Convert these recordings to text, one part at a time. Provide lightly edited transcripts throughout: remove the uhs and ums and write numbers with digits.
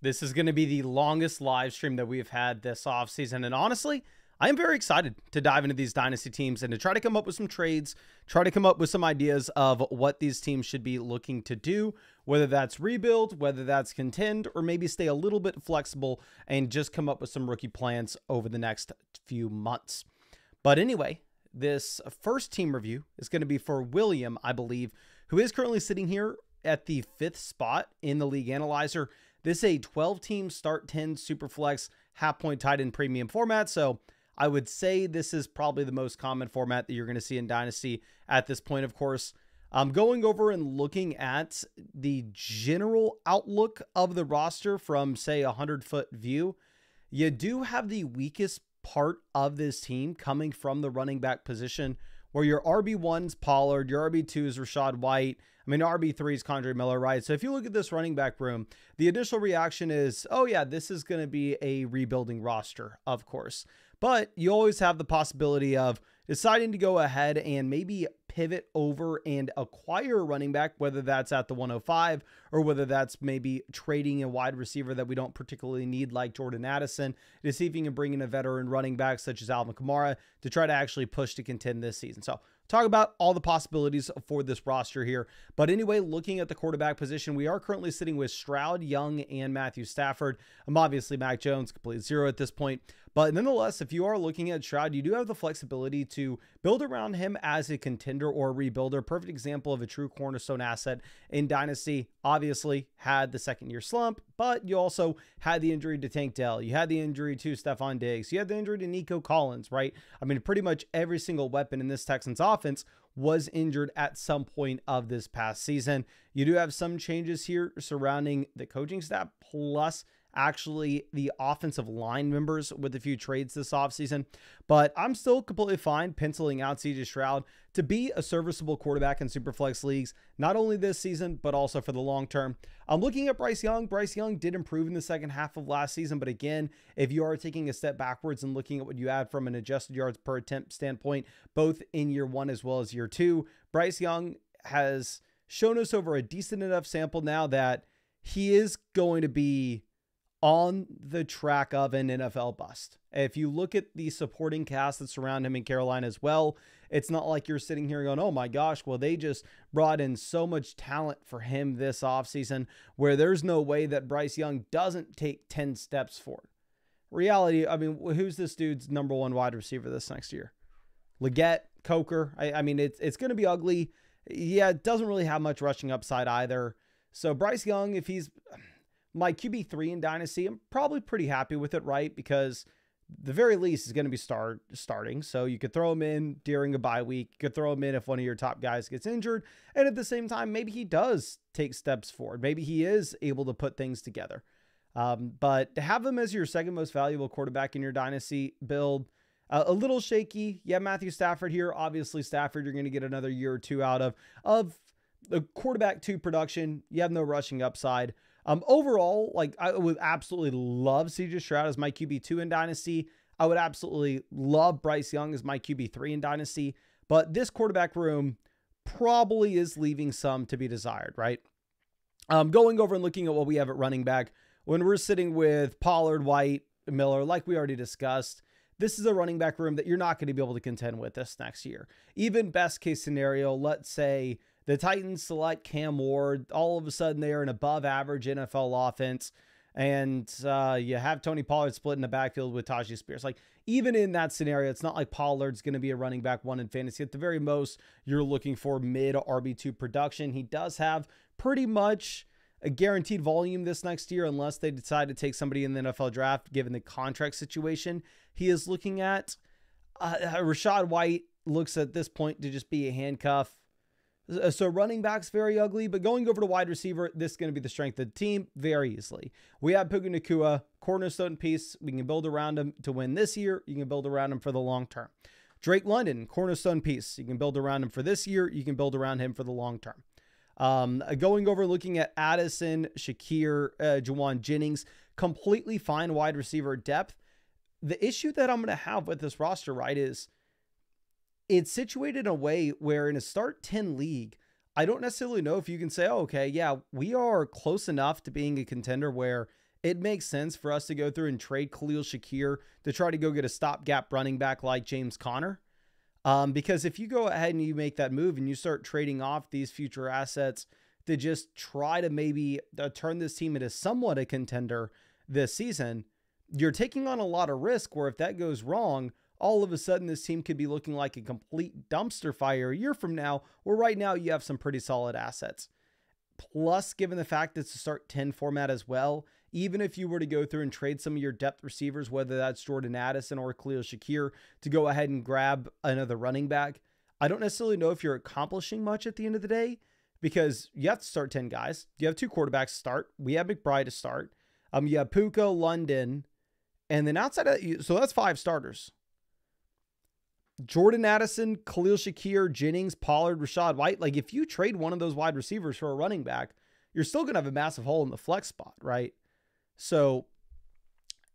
This is going to be the longest live stream that we've had this offseason. And honestly, I am very excited to dive into these Dynasty teams and to try to come up with some trades, try to come up with some ideas of what these teams should be looking to do, whether that's rebuild, whether that's contend, or maybe stay a little bit flexible and just come up with some rookie plans over the next few months. But anyway, this first team review is going to be for William, I believe, who is currently sitting here at the 5th spot in the League Analyzer. This is a 12-team start 10 Superflex half-point tight end premium format, so I would say this is probably the most common format that you're going to see in Dynasty at this point, of course. Going over and looking at the general outlook of the roster from, say, a 100-foot view, you do have the weakest part of this team coming from the running back position, where your RB1's Pollard, your RB2 is Rachaad White, RB3 is Kendre Miller, right? So if you look at this running back room, the initial reaction is, oh yeah, this is going to be a rebuilding roster, of course. But you always have the possibility of deciding to go ahead and maybe pivot over and acquire a running back, whether that's at the 105 or whether that's maybe trading a wide receiver that we don't particularly need like Jordan Addison, to see if you can bring in a veteran running back such as Alvin Kamara to try to actually push to contend this season. So talk about all the possibilities for this roster here. But anyway, looking at the quarterback position, we are currently sitting with Stroud, Young, and Matthew Stafford. Obviously Mac Jones, complete zero at this point. But nonetheless, if you are looking at Stroud, you do have the flexibility to build around him as a contender or a rebuilder. Perfect example of a true cornerstone asset in Dynasty. Obviously had the second-year slump, but you also had the injury to Tank Dell. You had the injury to Stephon Diggs. You had the injury to Nico Collins, right? Pretty much every single weapon in this Texans offense was injured at some point of this past season. You do have some changes here surrounding the coaching staff, plus actually the offensive line members with a few trades this offseason. But I'm still completely fine penciling out CJ Stroud to be a serviceable quarterback in Superflex leagues, not only this season, but also for the long term. I'm looking at Bryce Young. Bryce Young did improve in the second half of last season, but again, if you are taking a step backwards and looking at what you had from an adjusted yards per attempt standpoint, both in year one as well as year two, Bryce Young has shown us over a decent enough sample now that he is going to be on the track of an NFL bust. If you look at the supporting cast that surround him in Carolina as well, it's not like you're sitting here going, oh my gosh, well, they just brought in so much talent for him this offseason, where there's no way that Bryce Young doesn't take 10 steps forward. Reality, who's this dude's number one wide receiver this next year? Leggett, Coker. It's going to be ugly. Yeah, it doesn't really have much rushing upside either. So Bryce Young, if he's my QB3 in Dynasty, I'm probably pretty happy with it, right? Because the very least is going to be starting. So you could throw him in during a bye week. You could throw him in if one of your top guys gets injured. And at the same time, maybe he does take steps forward. Maybe he is able to put things together. But to have him as your second most valuable quarterback in your Dynasty build, a little shaky. Yeah, Matthew Stafford here. Obviously, Stafford, you're going to get another year or two out of the quarterback 2 production. You have no rushing upside. Overall, I would absolutely love CJ Stroud as my QB2 in Dynasty. I would absolutely love Bryce Young as my QB3 in Dynasty. But this quarterback room probably is leaving some to be desired, right? Going over and looking at what we have at running back, when we're sitting with Pollard, White, Miller, like we already discussed, this is a running back room that you're not going to be able to contend with this next year. Even best case scenario, let's say the Titans select Cam Ward. All of a sudden, they're an above average NFL offense. And you have Tony Pollard split in the backfield with Tajay Spears. Even in that scenario, it's not like Pollard's going to be a running back 1 in fantasy. At the very most, you're looking for mid RB2 production. He does have pretty much a guaranteed volume this next year, unless they decide to take somebody in the NFL draft, given the contract situation he is looking at. Rachaad White looks at this point to just be a handcuff. So running back's very ugly, but going over to wide receiver, this is going to be the strength of the team very easily. We have Puka Nacua, cornerstone piece. We can build around him to win this year. You can build around him for the long term. Drake London, cornerstone piece. You can build around him for this year. You can build around him for the long term. Going over looking at Addison, Shakir, Juwan Jennings, completely fine wide receiver depth. The issue that I'm going to have with this roster, right, is it's situated in a way where in a start 10 league, I don't necessarily know if you can say, oh, okay, yeah, we are close enough to being a contender where it makes sense for us to go through and trade Khalil Shakir to try to go get a stopgap running back like James Conner. Because if you go ahead and you make that move and you start trading off these future assets to just try to maybe turn this team into somewhat a contender this season, you're taking on a lot of risk where if that goes wrong, all of a sudden this team could be looking like a complete dumpster fire a year from now, where right now you have some pretty solid assets. Plus, given the fact it's a start 10 format as well, even if you were to go through and trade some of your depth receivers, whether that's Jordan Addison or Khalil Shakir, to go ahead and grab another running back, I don't necessarily know if you're accomplishing much at the end of the day, because you have to start 10 guys. You have 2 quarterbacks to start. We have McBride to start. You have Puka, London, and then outside of that, so that's 5 starters. Jordan Addison, Khalil Shakir, Jennings, Pollard, Rachaad White. Like, if you trade one of those wide receivers for a running back, you're still going to have a massive hole in the flex spot, right? So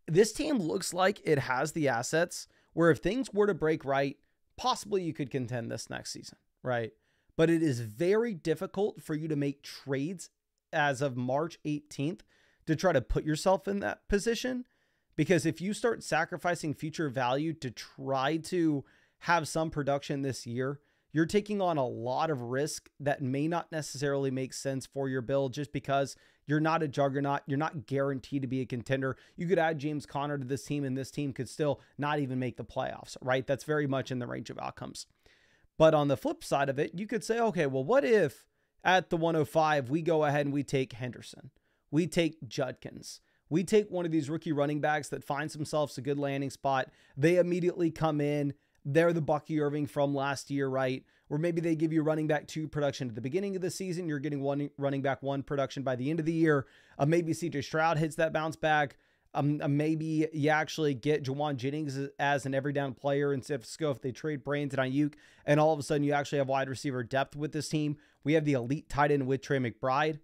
this team looks like it has the assets where if things were to break right, possibly you could contend this next season, right? But it is very difficult for you to make trades as of March 18th to try to put yourself in that position, because if you start sacrificing future value to try to have some production this year, you're taking on a lot of risk that may not necessarily make sense for your build, just because you're not a juggernaut. You're not guaranteed to be a contender. You could add James Conner to this team and this team could still not even make the playoffs, right? That's very much in the range of outcomes. But on the flip side of it, you could say, okay, well, what if at the 105, we go ahead and we take Henderson, we take Judkins, we take one of these rookie running backs that finds themselves a good landing spot. They immediately come in. They're the Bucky Irving from last year, right? Or maybe they give you running back 2 production at the beginning of the season. You're getting running back 1 production by the end of the year. Maybe CJ Stroud hits that bounce back. Maybe you actually get Juwan Jennings as an every down player in San Francisco if they trade Brains and Ayuk, and all of a sudden you actually have wide receiver depth with this team. We have the elite tight end with Trey McBride.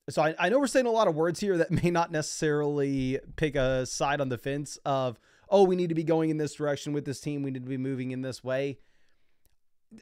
So I know we're saying a lot of words here that may not necessarily pick a side on the fence of, oh, we need to be going in this direction with this team. We need to be moving in this way.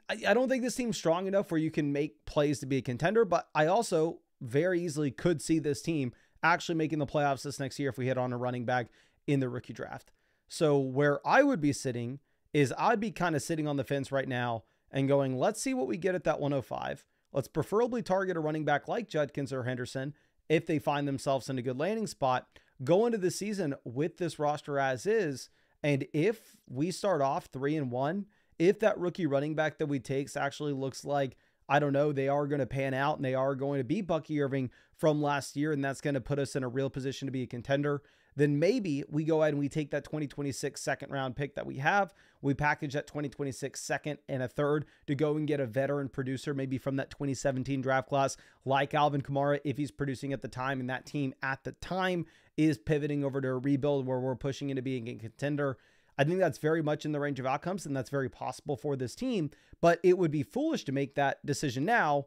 I don't think this team's strong enough where you can make plays to be a contender, but I also very easily could see this team actually making the playoffs this next year if we hit on a running back in the rookie draft. So where I would be sitting is I'd be kind of sitting on the fence right now and going, let's see what we get at that 105. Let's preferably target a running back like Judkins or Henderson if they find themselves in a good landing spot. Go into the season with this roster as is, and if we start off 3-1, if that rookie running back that we take actually looks like, I don't know, they are going to pan out and they are going to be Bucky Irving from last year, and that's going to put us in a real position to be a contender, then maybe we go ahead and we take that 2026 second round pick that we have. We package that 2026 second and a third to go and get a veteran producer, maybe from that 2017 draft class, like Alvin Kamara, if he's producing at the time, and that team at the time is pivoting over to a rebuild where we're pushing into being a contender. I think that's very much in the range of outcomes, and that's very possible for this team, but it would be foolish to make that decision now.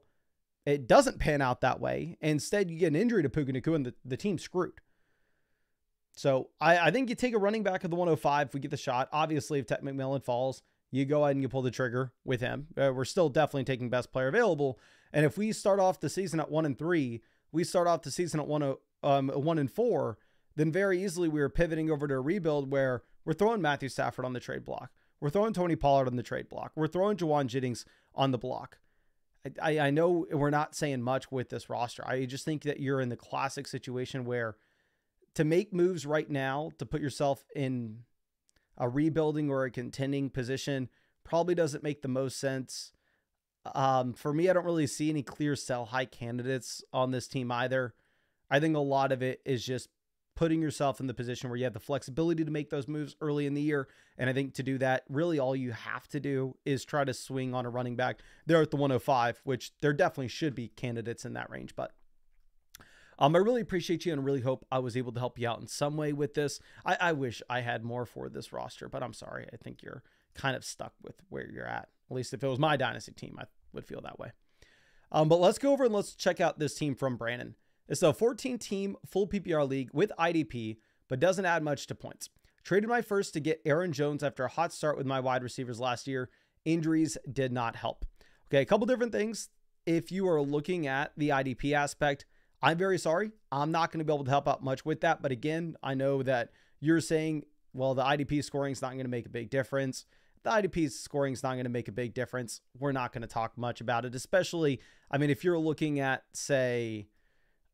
It doesn't pan out that way. Instead, you get an injury to Puka Nacua and the team's screwed. So I think you take a running back at the 105 if we get the shot. Obviously, if Ted McMillan falls, you go ahead and you pull the trigger with him. We're still definitely taking best player available. And if we start off the season at 1-3, we start off the season at 1-4, then very easily we are pivoting over to a rebuild where we're throwing Matthew Stafford on the trade block. We're throwing Tony Pollard on the trade block. We're throwing Juwan Jennings on the block. I know we're not saying much with this roster. I just think that you're in the classic situation where to make moves right now to put yourself in a rebuilding or a contending position probably doesn't make the most sense. For me, I don't really see any clear sell high candidates on this team either. I think a lot of it is just putting yourself in the position where you have the flexibility to make those moves early in the year. And I think to do that, really all you have to do is try to swing on a running back there at the 105, which there definitely should be candidates in that range. But I really appreciate you and really hope I was able to help you out in some way with this. I wish I had more for this roster, but I'm sorry. I think you're kind of stuck with where you're at. At least if it was my Dynasty team, I would feel that way. But let's go over and let's check out this team from Brandon. It's a 14-team full PPR league with IDP, but doesn't add much to points. Traded my first to get Aaron Jones after a hot start with my wide receivers last year. Injuries did not help. Okay, a couple different things. If you are looking at the IDP aspect, I'm very sorry. I'm not going to be able to help out much with that. But again, I know that you're saying, well, the IDP scoring is not going to make a big difference. The IDP scoring is not going to make a big difference. We're not going to talk much about it, especially, I mean, if you're looking at, say,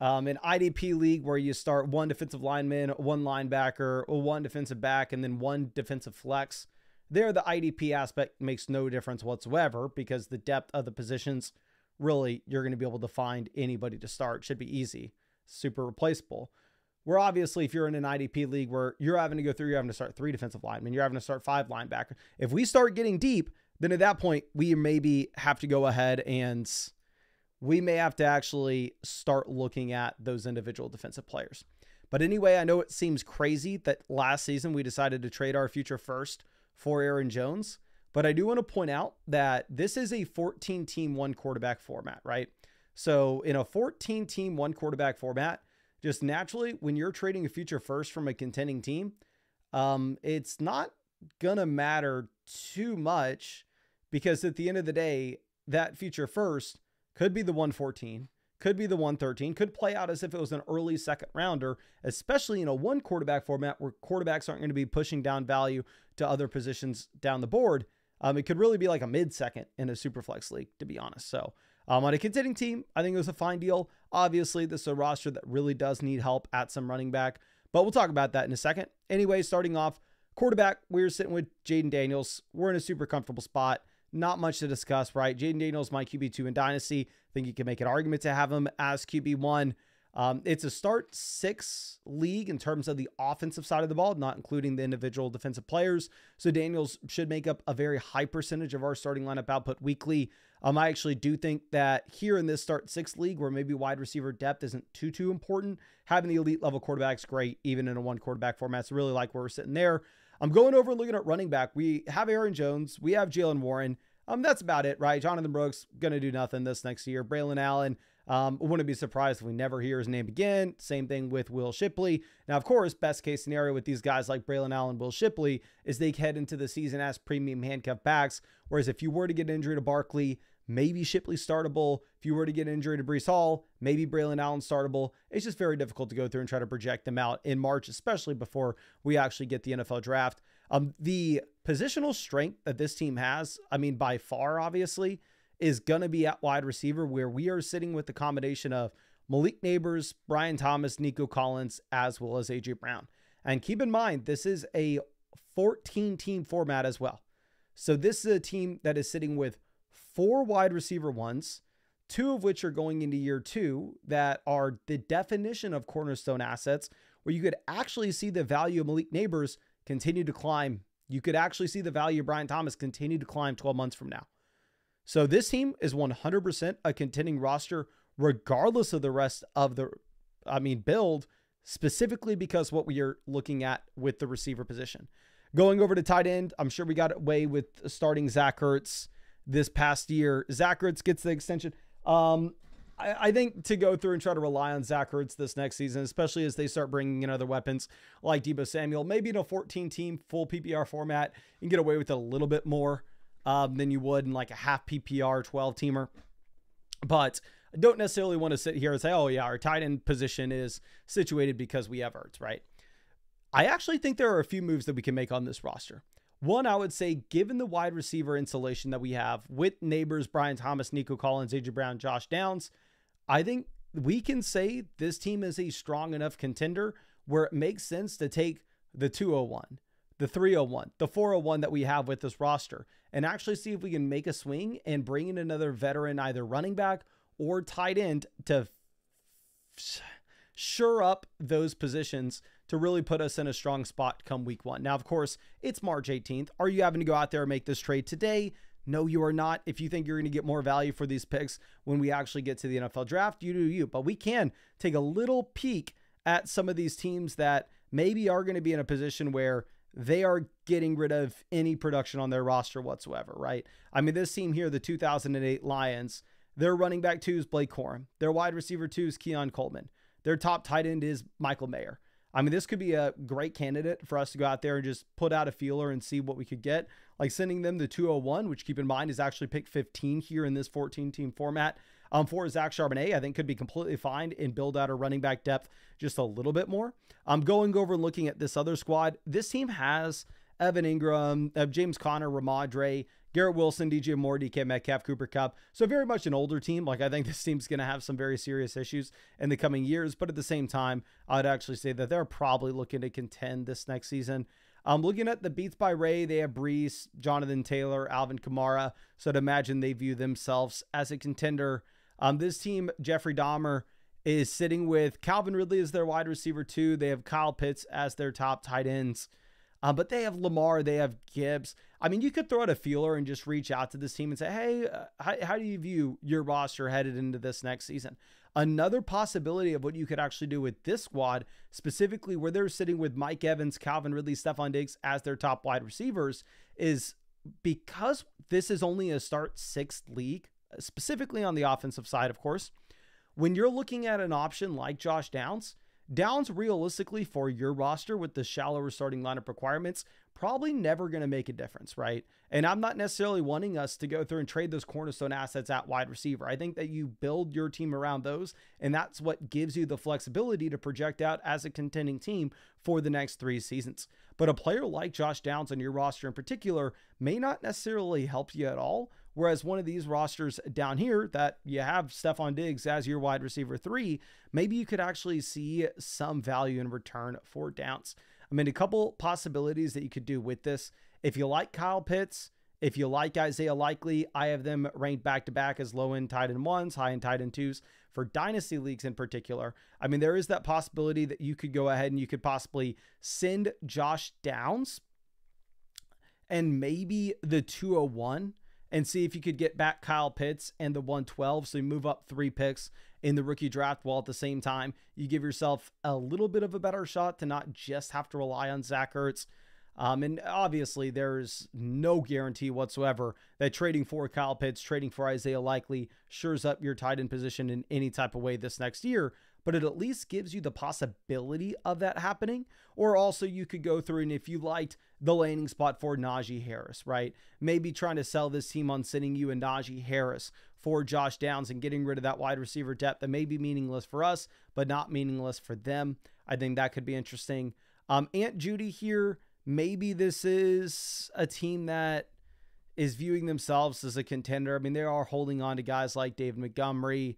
an IDP league where you start one defensive lineman, one linebacker, or one defensive back, and then one defensive flex, there the IDP aspect makes no difference whatsoever because the depth of the positions, really, you're going to be able to find anybody to start. Should be easy, super replaceable. Where obviously, if you're in an IDP league where you're having to go through, you're having to start 3 defensive linemen, you're having to start 5 linebackers. If we start getting deep, then at that point, we maybe have to go ahead and we may have to actually start looking at those individual defensive players. But anyway, I know it seems crazy that last season we decided to trade our future first for Aaron Jones, but I do want to point out that this is a 14-team, 1-quarterback format, right? So in a 14-team, 1-quarterback format, just naturally, when you're trading a future first from a contending team, it's not going to matter too much because at the end of the day, that future first could be the 114, could be the 113, could play out as if it was an early second rounder, especially in a 1-quarterback format where quarterbacks aren't going to be pushing down value to other positions down the board. It could really be like a mid-second in a Superflex league, to be honest. So on a contending team, I think it was a fine deal. Obviously, this is a roster that really does need help at some running back, but we'll talk about that in a second. Anyway, starting off, quarterback, we're sitting with Jaden Daniels. We're in a super comfortable spot. Not much to discuss, right? Jaden Daniels, my QB2 in Dynasty. I think you can make an argument to have him as QB1. It's a start 6 league in terms of the offensive side of the ball, not including the individual defensive players. So Daniels should make up a very high percentage of our starting lineup output weekly. I actually do think that here in this start 6 league where maybe wide receiver depth isn't too important, having the elite level quarterback's great, even in a 1-quarterback format. So really like where we're sitting there. I'm going over and looking at running back. We have Aaron Jones. We have Jalen Warren. That's about it, right? Jonathan Brooks, going to do nothing this next year. Braylon Allen, wouldn't be surprised if we never hear his name again. Same thing with Will Shipley. Now, of course, best case scenario with these guys like Braylon Allen, Will Shipley, is they head into the season as premium handcuff backs. Whereas if you were to get an injury to Barkley, maybe Shipley startable. If you were to get an injury to Breece Hall, maybe Braylon Allen startable. It's just very difficult to go through and try to project them out in March, especially before we actually get the NFL draft. The positional strength that this team has, I mean, by far, obviously, is going to be at wide receiver, where we are sitting with the combination of Malik Neighbors, Brian Thomas, Nico Collins, as well as A.J. Brown. And keep in mind, this is a 14-team format as well. So this is a team that is sitting with 4 wide receiver ones, 2 of which are going into year 2 that are the definition of cornerstone assets, where you could actually see the value of Malik Neighbors continue to climb. You could actually see the value of Brian Thomas continue to climb 12 months from now. So this team is 100% a contending roster, regardless of the rest of the, build, specifically because what we are looking at with the receiver position. Going over to tight end, I'm sure we got away with starting Zach Ertz this past year. Zach Ertz gets the extension. I think to go through and try to rely on Zach Ertz this next season, especially as they start bringing in other weapons like Deebo Samuel, maybe in a 14-team full PPR format, you can get away with it a little bit more than you would in like a half PPR 12-teamer. But I don't necessarily want to sit here and say, oh yeah, our tight end position is situated because we have Ertz, right? I actually think there are a few moves that we can make on this roster. One, I would say, given the wide receiver insulation that we have with Neighbors, Brian Thomas, Nico Collins, A.J. Brown, Josh Downs, I think we can say this team is a strong enough contender where it makes sense to take the 201, the 301, the 401 that we have with this roster and actually see if we can make a swing and bring in another veteran, either running back or tight end, to shore up those positions to really put us in a strong spot come week 1. Now, of course, it's March 18th. Are you having to go out there and make this trade today? No, you are not. If you think you're going to get more value for these picks when we actually get to the NFL draft, you do you. But we can take a little peek at some of these teams that maybe are going to be in a position where they are getting rid of any production on their roster whatsoever, right? I mean, this team here, the 2008 Lions, their running back 2 is Blake Corum. Their wide receiver 2 is Keon Coleman. Their top tight end is Michael Mayer. I mean, this could be a great candidate for us to go out there and just put out a feeler and see what we could get. Like sending them the 201, which keep in mind is actually pick 15 here in this 14-team format. For Zach Charbonnet, I think could be completely fine and build out a running back depth just a little bit more. I'm going over and looking at this other squad. This team has Evan Ingram, James Conner, Ramadre, Garrett Wilson, DJ Moore, DK Metcalf, Cooper Kupp. So very much an older team. Like, I think this team's going to have some very serious issues in the coming years. But at the same time, I'd actually say that they're probably looking to contend this next season. Looking at the beats by Ray, they have Brees, Jonathan Taylor, Alvin Kamara. So I'd imagine they view themselves as a contender. This team, Jeffrey Dahmer, is sitting with Calvin Ridley as their wide receiver 2. They have Kyle Pitts as their top tight ends. But they have Lamar, they have Gibbs. I mean, you could throw out a feeler and just reach out to this team and say, hey, how do you view your roster headed into this next season? Another possibility of what you could actually do with this squad, specifically where they're sitting with Mike Evans, Calvin Ridley, Stephon Diggs as their top wide receivers, is because this is only a start 6 league, specifically on the offensive side, of course. When you're looking at an option like Josh Downs realistically for your roster with the shallower starting lineup requirements, probably never going to make a difference, right? And I'm not necessarily wanting us to go through and trade those cornerstone assets at wide receiver. I think that you build your team around those, and that's what gives you the flexibility to project out as a contending team for the next 3 seasons. But a player like Josh Downs on your roster in particular may not necessarily help you at all. Whereas one of these rosters down here that you have Stephon Diggs as your wide receiver 3, maybe you could actually see some value in return for Downs. I mean, a couple possibilities that you could do with this. If you like Kyle Pitts, if you like Isaiah Likely, I have them ranked back-to-back as low-end tight end 1s, high-end tight end 2s for dynasty leagues in particular. I mean, there is that possibility that you could go ahead and you could possibly send Josh Downs and maybe the 201 and see if you could get back Kyle Pitts and the 112. So you move up 3 picks in the rookie draft, while at the same time, you give yourself a little bit of a better shot to not just have to rely on Zach Ertz. And obviously there's no guarantee whatsoever that trading for Kyle Pitts, trading for Isaiah Likely shores up your tight end position in any type of way this next year, but it at least gives you the possibility of that happening. Or also you could go through, and if you liked the landing spot for Najee Harris, right? Maybe trying to sell this team on sending you a Najee Harris for Josh Downs and getting rid of that wide receiver depth that may be meaningless for us, but not meaningless for them. I think that could be interesting. Aunt Judy here, maybe this is a team that is viewing themselves as a contender. I mean, they are holding on to guys like David Montgomery,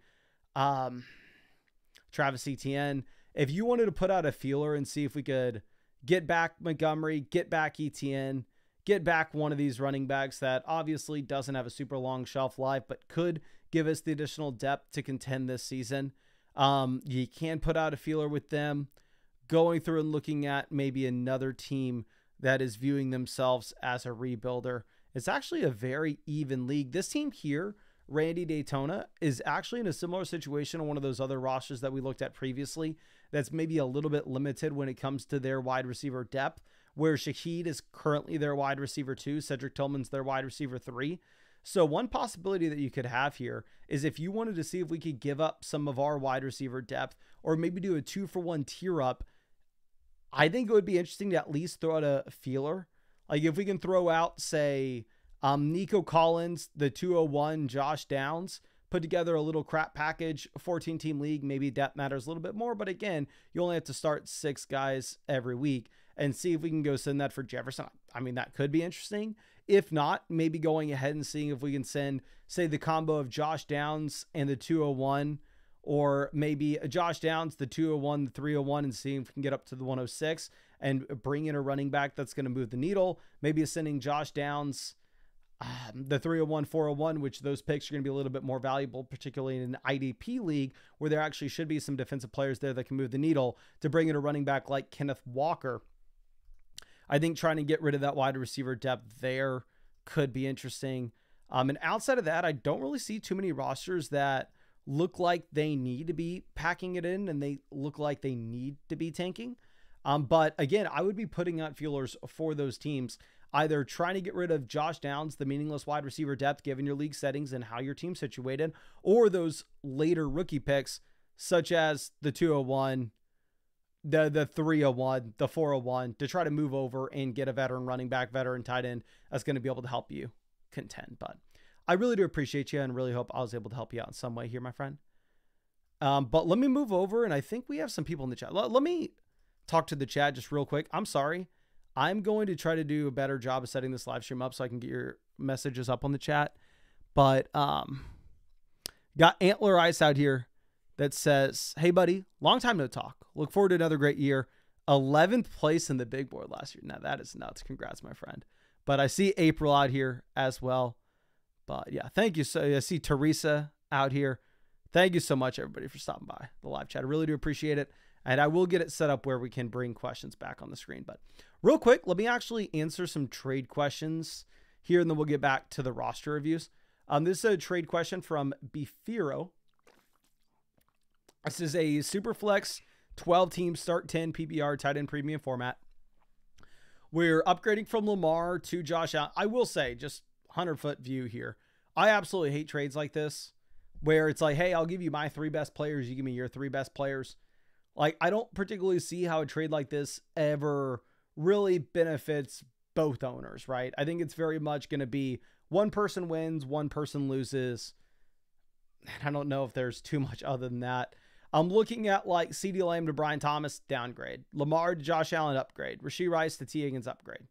Travis Etienne. If you wanted to put out a feeler and see if we could get back Montgomery, get back Etienne, get back one of these running backs that obviously doesn't have a super long shelf life, but could give us the additional depth to contend this season, you can put out a feeler with them. Going through and looking at maybe another team that is viewing themselves as a rebuilder. It's actually a very even league. This team here, Randy Daytona, is actually in a similar situation on one of those other rosters that we looked at previously that's maybe a little bit limited when it comes to their wide receiver depth, where Shaheed is currently their wide receiver 2, Cedric Tillman's their wide receiver 3. So one possibility that you could have here is if you wanted to see if we could give up some of our wide receiver depth or maybe do a 2-for-1 tier up, I think it would be interesting to at least throw out a feeler. Like if we can throw out, say, Nico Collins, the 201, Josh Downs, put together a little crap package, 14-team league, maybe depth matters a little bit more. But again, you only have to start 6 guys every week and see if we can go send that for Jefferson. I mean, that could be interesting. If not, maybe going ahead and seeing if we can send, say, the combo of Josh Downs and the 201, or maybe Josh Downs, the 201, the 301, and seeing if we can get up to the 106 and bring in a running back that's going to move the needle. Maybe sending Josh Downs the 301, 401, which those picks are going to be a little bit more valuable, particularly in an IDP league where there actually should be some defensive players there that can move the needle, to bring in a running back like Kenneth Walker. I think trying to get rid of that wide receiver depth there could be interesting. And outside of that, I don't really see too many rosters that look like they need to be packing it in and they look like they need to be tanking. But again, I would be putting out feelers for those teams, either trying to get rid of Josh Downs, the meaningless wide receiver depth, given your league settings and how your team's situated, or those later rookie picks, such as the 201, the 301, the 401, to try to move over and get a veteran running back, veteran tight end that's going to be able to help you contend. But I really do appreciate you and really hope I was able to help you out in some way here, my friend. But let me move over, and I think we have some people in the chat. Let me talk to the chat just real quick. I'm sorry. I'm going to try to do a better job of setting this live stream up so I can get your messages up on the chat. But got Antler Ice out here that says, hey, buddy, long time no talk. Look forward to another great year. 11th place in the big board last year. Now, that is nuts. Congrats, my friend. But I see April out here as well. But, yeah, thank you. So I see Teresa out here. Thank you so much, everybody, for stopping by the live chat. I really do appreciate it. And I will get it set up where we can bring questions back on the screen. But real quick, let me actually answer some trade questions here, and then we'll get back to the roster reviews. This is a trade question from Bifiro. This is a Superflex 12-team start 10 PPR tight end premium format. We're upgrading from Lamar to Josh Allen. I will say, just 100-foot view here, I absolutely hate trades like this, where it's like, hey, I'll give you my 3 best players. You give me your 3 best players. Like, I don't particularly see how a trade like this ever really benefits both owners, right? I think it's very much going to be one person wins, one person loses. And I don't know if there's too much other than that. I'm looking at like CeeDee Lamb to Brian Thomas, downgrade. Lamar to Josh Allen, upgrade. Rashee Rice to T. Higgins, upgrade.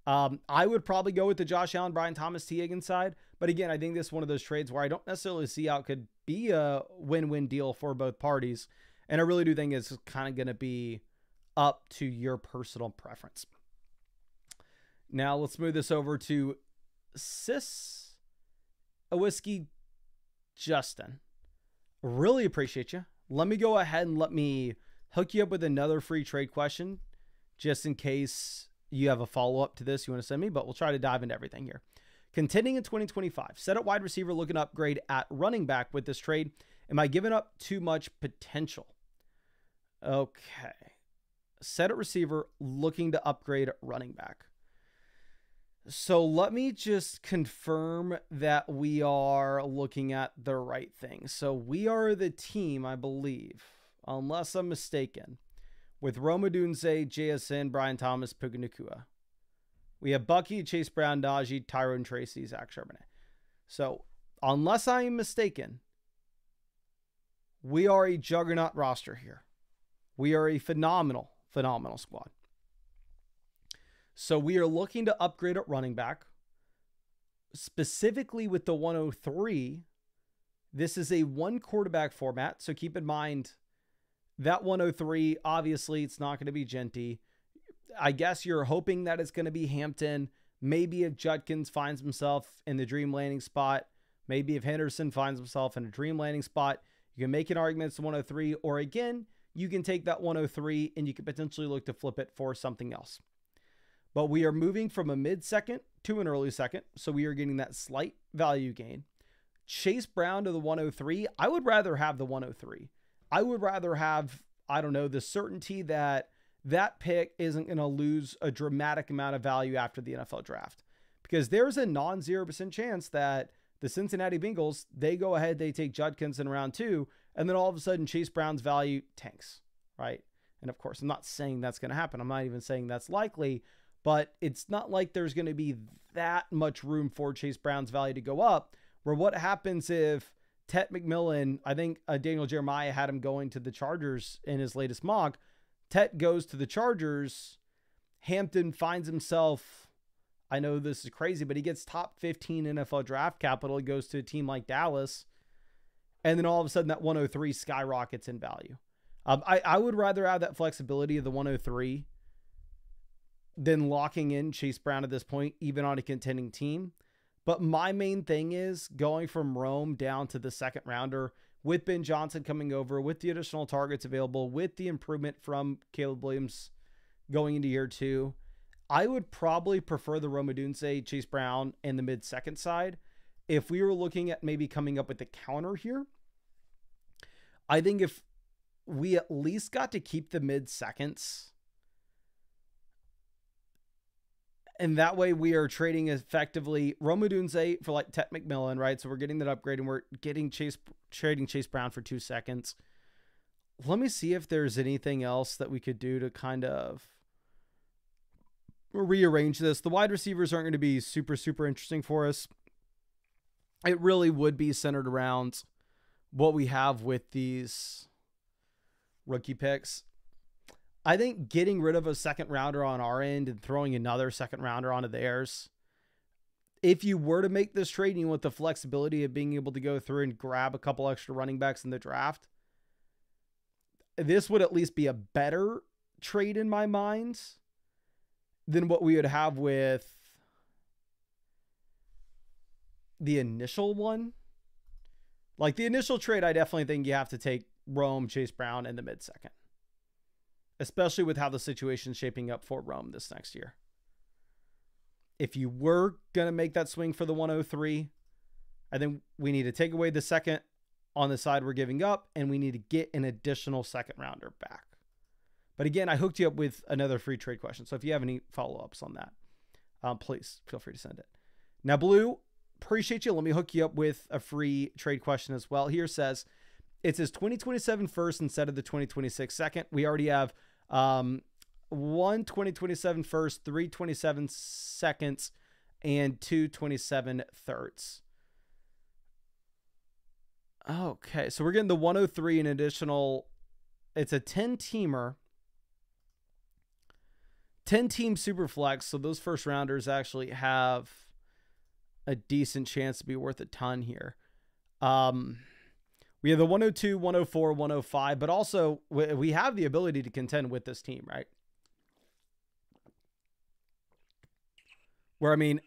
I would probably go with the Josh Allen, Brian Thomas, T. Higgins side. But again, I think this is one of those trades where I don't necessarily see how it could be a win-win deal for both parties. And I really do think it's kind of going to be up to your personal preference. Now let's move this over to a Whiskey Justin. Really appreciate you. Let me go ahead and let me hook you up with another free trade question just in case you have a follow-up to this you want to send me, but we'll try to dive into everything here. Contending in 2025, set at wide receiver, looking to upgrade at running back with this trade. Am I giving up too much potential? Okay. Set at receiver, looking to upgrade at running back. So let me just confirm that we are looking at the right thing. So we are the team, I believe, unless I'm mistaken, with Rome Odunze, JSN, Brian Thomas, Puka Nacua. We have Bucky, Chase Brown, Najee, Tyrone Tracy, Zach Charbonnet. So unless I am mistaken, we are a juggernaut roster here. We are a phenomenal squad. So we are looking to upgrade at running back. Specifically with the 103, this is a 1 quarterback format. So keep in mind that 103, obviously it's not going to be Genty. I guess you're hoping that it's going to be Hampton. Maybe if Judkins finds himself in the dream landing spot, maybe if Henderson finds himself in a dream landing spot, you can make an argument to 103, or again, you can take that 103 and you could potentially look to flip it for something else. But we are moving from a mid-second to an early second, so we are getting that slight value gain. Chase Brown to the 103. I would rather have the 103. I would rather have, I don't know, the certainty that that pick isn't going to lose a dramatic amount of value after the NFL draft. Because there's a non-0% chance that the Cincinnati Bengals, they go ahead, they take Judkins in round 2, and then all of a sudden Chase Brown's value tanks, right? And of course, I'm not saying that's going to happen. I'm not even saying that's likely. But it's not like there's going to be that much room for Chase Brown's value to go up, where what happens if Tet McMillan, I think Daniel Jeremiah had him going to the Chargers in his latest mock. Tet goes to the Chargers. Hampton finds himself, I know this is crazy, but he gets top 15 NFL draft capital. He goes to a team like Dallas. And then all of a sudden that 103 skyrockets in value. I would rather have that flexibility of the 103 than locking in Chase Brown at this point, even on a contending team. But my main thing is going from Rome down to the second rounder with Ben Johnson coming over, with the additional targets available, with the improvement from Caleb Williams going into year 2. I would probably prefer the Rome Odunze, Chase Brown, and the mid-second side. If we were looking at maybe coming up with the counter here, I think if we at least got to keep the mid-seconds, and that way we are trading effectively Rome Odunze for like Tet McMillan, right? So we're getting that upgrade and we're getting trading Chase Brown for 2 seconds. Let me see if there's anything else that we could do to kind of rearrange this. The wide receivers aren't going to be super, super interesting for us. it really would be centered around what we have with these rookie picks. I think getting rid of a second rounder on our end and throwing another second rounder onto theirs, if you were to make this trade and you want the flexibility of being able to go through and grab a couple extra running backs in the draft, this would at least be a better trade in my mind than what we would have with the initial one. Like the initial trade, I definitely think you have to take Rome, Chase Brown in the mid-second, especially with how the situation's shaping up for Rome this next year. If you were going to make that swing for the 103, I think we need to take away the second on the side we're giving up, and we need to get an additional second rounder back. But again, I hooked you up with another free trade question. So if you have any follow-ups on that, please feel free to send it. Now, Blue, appreciate you. Let me hook you up with a free trade question as well. Here says, it says 2027 first instead of the 2026 second. We already have one 2027 first, 3 27 seconds, and 2 27 thirds. Okay, so we're getting the 103 an additional. It's a 10-teamer. 10-team super flex, so those first rounders actually have a decent chance to be worth a ton here. We have the 102, 104, 105, but also we have the ability to contend with this team, right? Where, I mean,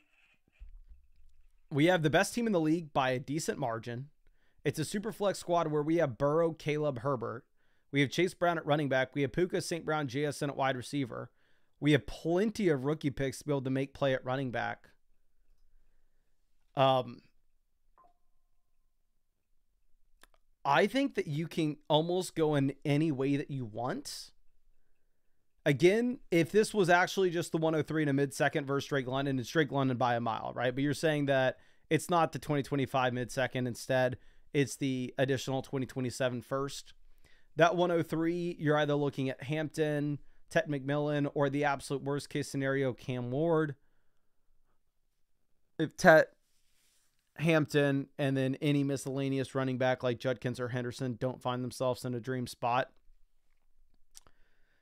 we have the best team in the league by a decent margin. It's a super flex squad where we have Burrow, Caleb, Herbert. We have Chase Brown at running back. We have Puka, St. Brown, JSN at wide receiver. We have plenty of rookie picks to be able to make play at running back. I think that you can almost go in any way that you want. Again, if this was actually just the 103 in a mid-second versus Drake London, it's Drake London by a mile, right? But you're saying that it's not the 2025 mid-second. Instead, it's the additional 2027 first. That 103, you're either looking at Hampton, Ted McMillan, or the absolute worst case scenario, Cam Ward. If Ted, Hampton, and then any miscellaneous running back like Judkins or Henderson don't find themselves in a dream spot,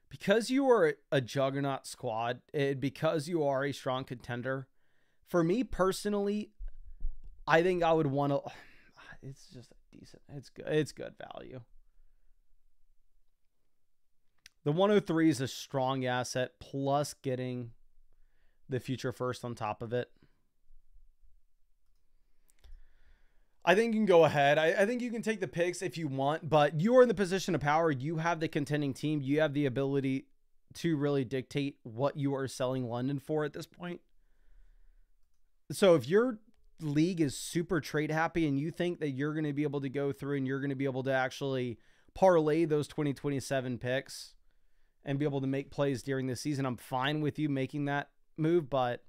because you are a juggernaut squad, because you are a strong contender, for me personally, I think I would want to, it's just a decent, it's good value. The 103 is a strong asset, plus getting the future first on top of it. I think you can go ahead. I think you can take the picks if you want, but you are in the position of power. You have the contending team. You have the ability to really dictate what you are selling London for at this point. So if your league is super trade happy and you think that you're going to be able to go through and you're going to be able to actually parlay those 2027 picks and be able to make plays during the season, I'm fine with you making that move. But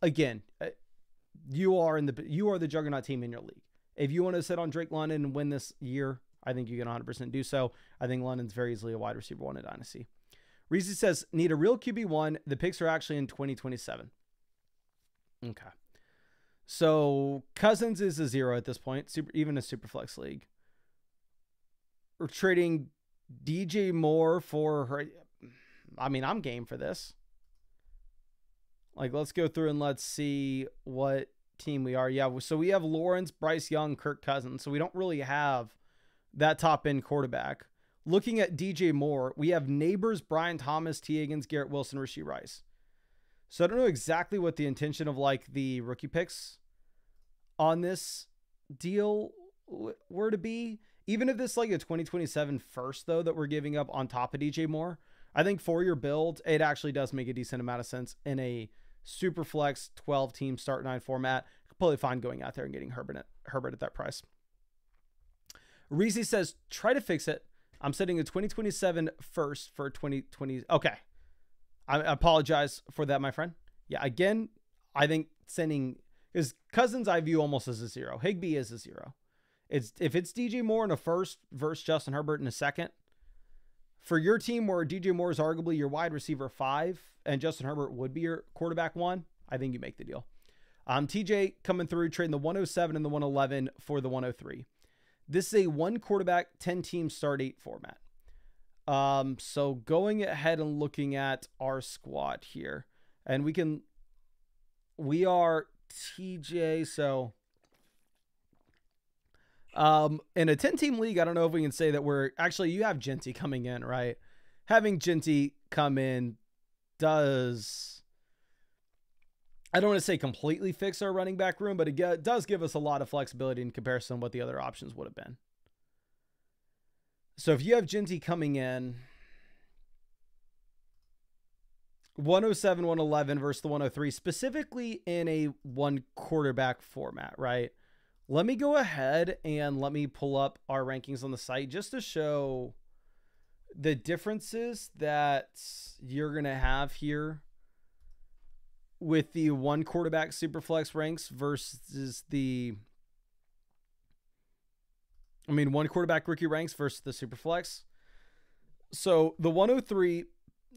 again, you are the juggernaut team in your league. If you want to sit on Drake London and win this year, I think you can 100% do so. I think London's very easily a wide receiver one in Dynasty. Reezy says, need a real QB1. The picks are actually in 2027. Okay. So Cousins is a 0 at this point, even a super flex league. We're trading DJ Moore for her. I mean, I'm game for this. Like, let's go through and let's see what team we are. Yeah, so we have Lawrence, Bryce Young, Kirk Cousins. So we don't really have that top-end quarterback. Looking at DJ Moore, we have Neighbors, Brian Thomas, T. Higgins, Garrett Wilson, Rashee Rice. So I don't know exactly what the intention of, like, the rookie picks on this deal were to be. Even if this is like a 2027 first, though, that we're giving up on top of DJ Moore, I think for your build, it actually does make a decent amount of sense in a super flex 12-team start 9 format. Completely fine going out there and getting Herbert at that price. Reezy says, try to fix it. I'm setting a 2027 first for 2020. Okay. I apologize for that, my friend. Yeah, again, I think sending, because Cousins I view almost as a 0. Higbee is a 0. If it's DJ Moore in a first versus Justin Herbert in a second, for your team where DJ Moore is arguably your wide receiver 5 and Justin Herbert would be your quarterback 1, I think you make the deal. TJ coming through, trading the 107 and the 111 for the 103. This is a 1 quarterback, 10 team start 8 format. So going ahead and looking at our squad here, and we are TJ. So, in a 10 team league, I don't know if we can say that you have Genty coming in, right? Having Genty come in does, I don't want to say completely fix our running back room, but it does give us a lot of flexibility in comparison to what the other options would have been. So if you have Genty coming in, 107, 111 versus the 103, specifically in a 1 quarterback format, right? Let me go ahead and let me pull up our rankings on the site just to show the differences that you're going to have here with the 1 quarterback superflex ranks versus the 1 quarterback rookie ranks versus the superflex. So the 103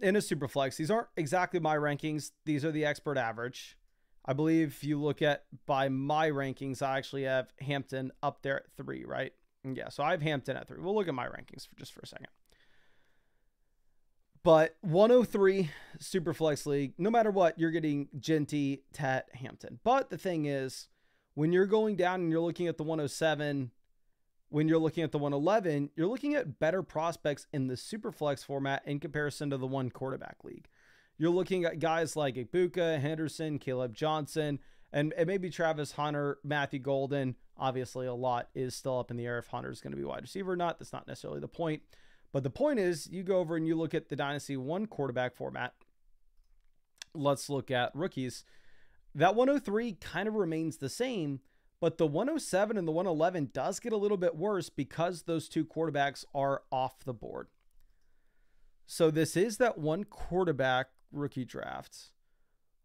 in a superflex, these aren't exactly my rankings. These are the expert average. I believe if you look at by my rankings, I actually have Hampton up there at 3, right? Yeah, so I have Hampton at 3. We'll look at my rankings for just for a second. But 103 Superflex League, no matter what, you're getting Genty, Tet, Hampton. But the thing is, when you're going down and you're looking at the 107, when you're looking at the 111, you're looking at better prospects in the Superflex format in comparison to the 1 quarterback league. You're looking at guys like Ibuka, Henderson, Caleb Johnson, and maybe Travis Hunter, Matthew Golden. Obviously, a lot is still up in the air if Hunter is going to be wide receiver or not. That's not necessarily the point. But the point is, you go over and you look at the Dynasty 1 quarterback format. Let's look at rookies. That 103 kind of remains the same, but the 107 and the 111 does get a little bit worse because those 2 quarterbacks are off the board. So this is that 1 quarterback rookie draft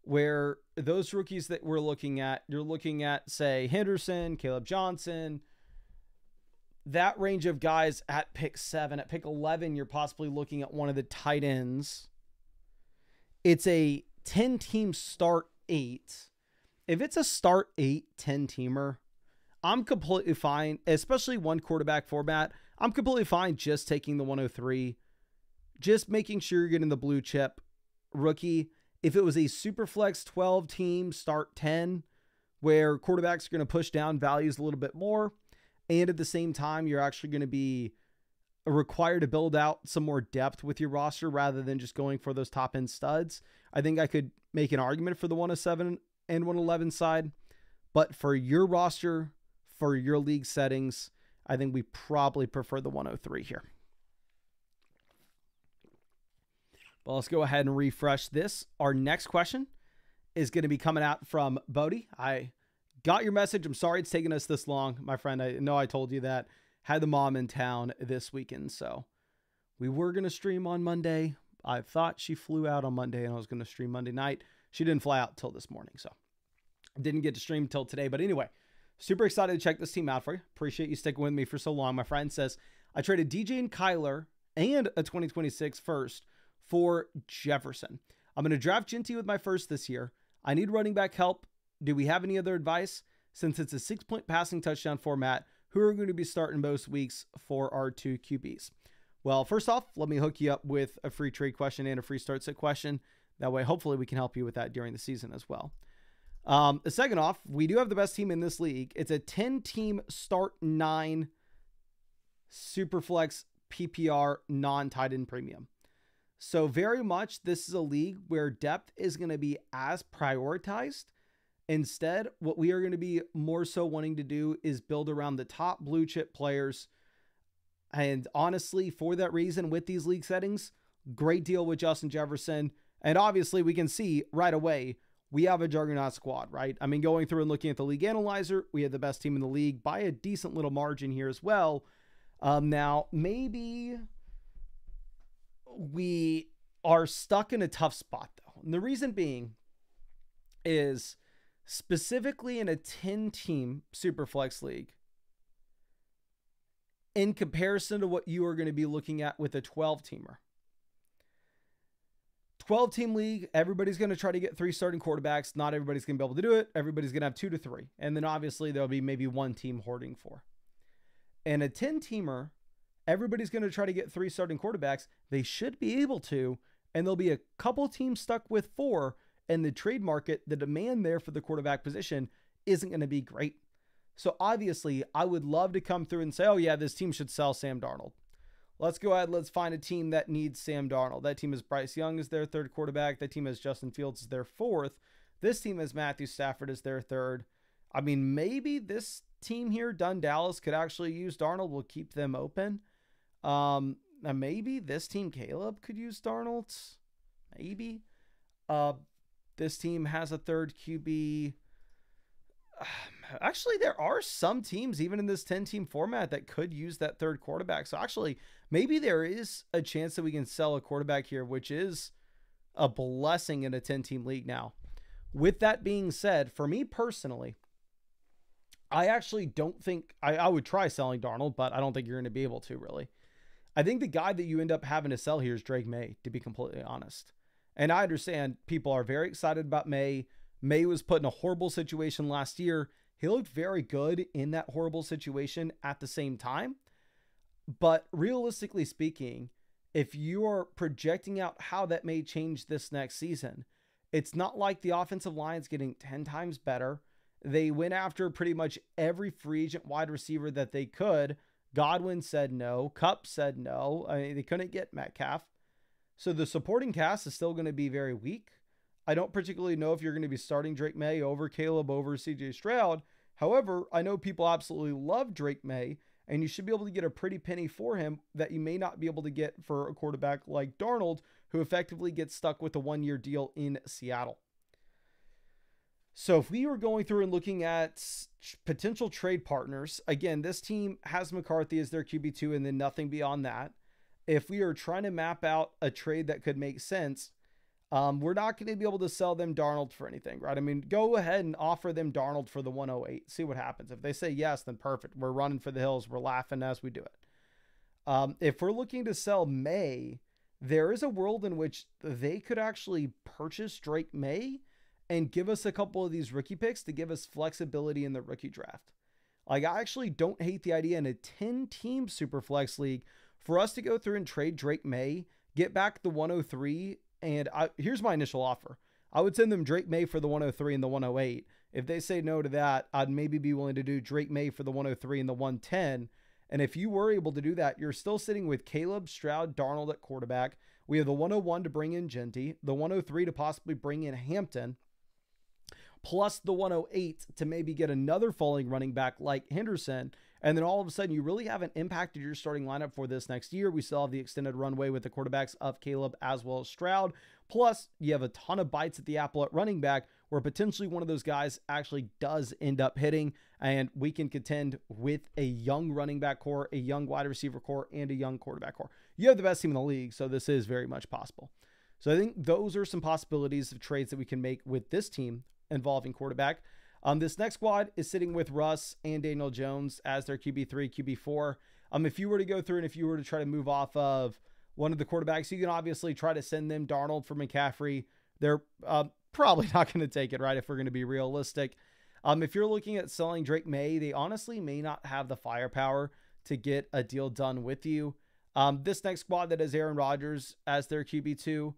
where those rookies that we're looking at, you're looking at, say, Henderson, Caleb Johnson, that range of guys at pick 7. At pick 11, you're possibly looking at one of the tight ends. It's a 10-team start 8. If it's a start 8, 10-teamer, I'm completely fine, especially 1 quarterback format. I'm completely fine just taking the 103, just making sure you're getting the blue chip rookie. If it was a Superflex 12-team start 10, where quarterbacks are going to push down values a little bit more, and at the same time, you're actually going to be required to build out some more depth with your roster rather than just going for those top-end studs, I think I could make an argument for the 107 and 111 side. But for your roster, for your league settings, I think we probably prefer the 103 here. Well, let's go ahead and refresh this. Our next question is going to be coming out from Bodie. I got your message. I'm sorry it's taken us this long, my friend. I know I told you that. Had the mom in town this weekend, so we were going to stream on Monday. I thought she flew out on Monday and I was going to stream Monday night. She didn't fly out till this morning, so I didn't get to stream till today. But anyway, super excited to check this team out for you. Appreciate you sticking with me for so long. My friend says, I traded DJ and Kyler and a 2026 first for Jefferson. I'm going to draft Genty with my first this year. I need running back help. Do we have any other advice? Since it's a 6-point passing touchdown format, who are going to be starting most weeks for our 2 QBs? Well, first off, let me hook you up with a free trade question and a free start set question. That way, hopefully we can help you with that during the season as well. Second off, we do have the best team in this league. It's a 10-team start 9 Superflex PPR non-tight end premium. So very much this is a league where depth is going to be as prioritized. Instead, what we are going to be more so wanting to do is build around the top blue chip players. And honestly, for that reason, with these league settings, great deal with Justin Jefferson. And obviously we can see right away, we have a juggernaut squad, right? I mean, going through and looking at the league analyzer, we have the best team in the league by a decent little margin here as well. Now, maybe we are stuck in a tough spot though. And the reason being is specifically in a 10-team Superflex league, in comparison to what you are going to be looking at with a 12-teamer. 12-team league, everybody's going to try to get 3 starting quarterbacks. Not everybody's going to be able to do it. Everybody's going to have 2 to 3. And then obviously there'll be maybe 1 team hoarding 4. And a 10-teamer, everybody's going to try to get 3 starting quarterbacks. They should be able to, and there'll be a couple teams stuck with 4, and the trade market, the demand there for the quarterback position isn't going to be great. So obviously, I would love to come through and say, oh yeah, this team should sell Sam Darnold. Let's go ahead. Let's find a team that needs Sam Darnold. That team has Bryce Young as their 3rd quarterback. That team has Justin Fields as their 4th. This team has Matthew Stafford as their 3rd. I mean, maybe this team here, Dun Dallas, could actually use Darnold. We'll keep them open. Maybe this team, Caleb, could use Darnold. Maybe. This team has a 3rd QB. Actually, there are some teams, even in this 10-team format, that could use that 3rd quarterback. So actually, maybe there is a chance that we can sell a quarterback here, which is a blessing in a 10-team league now. With that being said, for me personally, I actually don't think I would try selling Darnold, but I don't think you're going to be able to, really. I think the guy that you end up having to sell here is Drake May, to be completely honest. And I understand people are very excited about May. May was put in a horrible situation last year. He looked very good in that horrible situation at the same time. But realistically speaking, if you are projecting out how that may change this next season, it's not like the offensive line's getting 10 times better. They went after pretty much every free agent wide receiver that they could. Godwin said no. Kupp said no. I mean, they couldn't get Metcalf. So the supporting cast is still going to be very weak. I don't particularly know if you're going to be starting Drake May over Caleb, over CJ Stroud. However, I know people absolutely love Drake May, and you should be able to get a pretty penny for him that you may not be able to get for a quarterback like Darnold, who effectively gets stuck with a 1-year deal in Seattle. So if we were going through and looking at potential trade partners, again, this team has McCarthy as their QB2 and then nothing beyond that. If we are trying to map out a trade that could make sense, we're not going to be able to sell them Darnold for anything, right? I mean, go ahead and offer them Darnold for the 108. See what happens. If they say yes, then perfect. We're running for the hills. We're laughing as we do it. If we're looking to sell May, there is a world in which they could actually purchase Drake May and give us a couple of these rookie picks to give us flexibility in the rookie draft. Like, I actually don't hate the idea in a 10-team Superflex league for us to go through and trade Drake May, get back the 103, and here's my initial offer. I would send them Drake May for the 103 and the 108. If they say no to that, I'd maybe be willing to do Drake May for the 103 and the 110. And if you were able to do that, you're still sitting with Caleb, Stroud, Darnold at quarterback. We have the 101 to bring in Genty, the 103 to possibly bring in Hampton, plus the 108 to maybe get another falling running back like Henderson. And then all of a sudden, you really haven't impacted your starting lineup for this next year. We still have the extended runway with the quarterbacks of Caleb as well as Stroud. Plus, you have a ton of bites at the apple at running back where potentially one of those guys actually does end up hitting, and we can contend with a young running back core, a young wide receiver core, and a young quarterback core. You have the best team in the league, so this is very much possible. So I think those are some possibilities of trades that we can make with this team involving quarterback. This next squad is sitting with Russ and Daniel Jones as their QB3, QB4. If you were to go through and if you were to try to move off of one of the quarterbacks, you can obviously try to send them Darnold for McCaffrey. They're probably not going to take it, right, if we're going to be realistic. If you're looking at selling Drake May, they honestly may not have the firepower to get a deal done with you. This next squad that has Aaron Rodgers as their QB2,